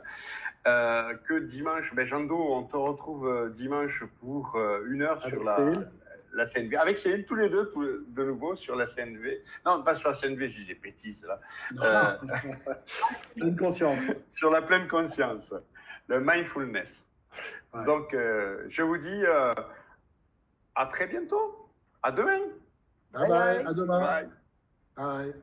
[SPEAKER 1] Que dimanche, Jando, on te retrouve dimanche pour 1 heure sur la CNV. Avec Céline, tous les deux, de nouveau, sur la CNV. Non, pas sur la CNV, j'ai des bêtises, là.
[SPEAKER 3] Pleine conscience.
[SPEAKER 1] Sur la pleine conscience, le mindfulness. Ouais. Donc, je vous dis à très bientôt. À demain.
[SPEAKER 3] Bye bye, à demain.
[SPEAKER 1] Bye.
[SPEAKER 3] Bye.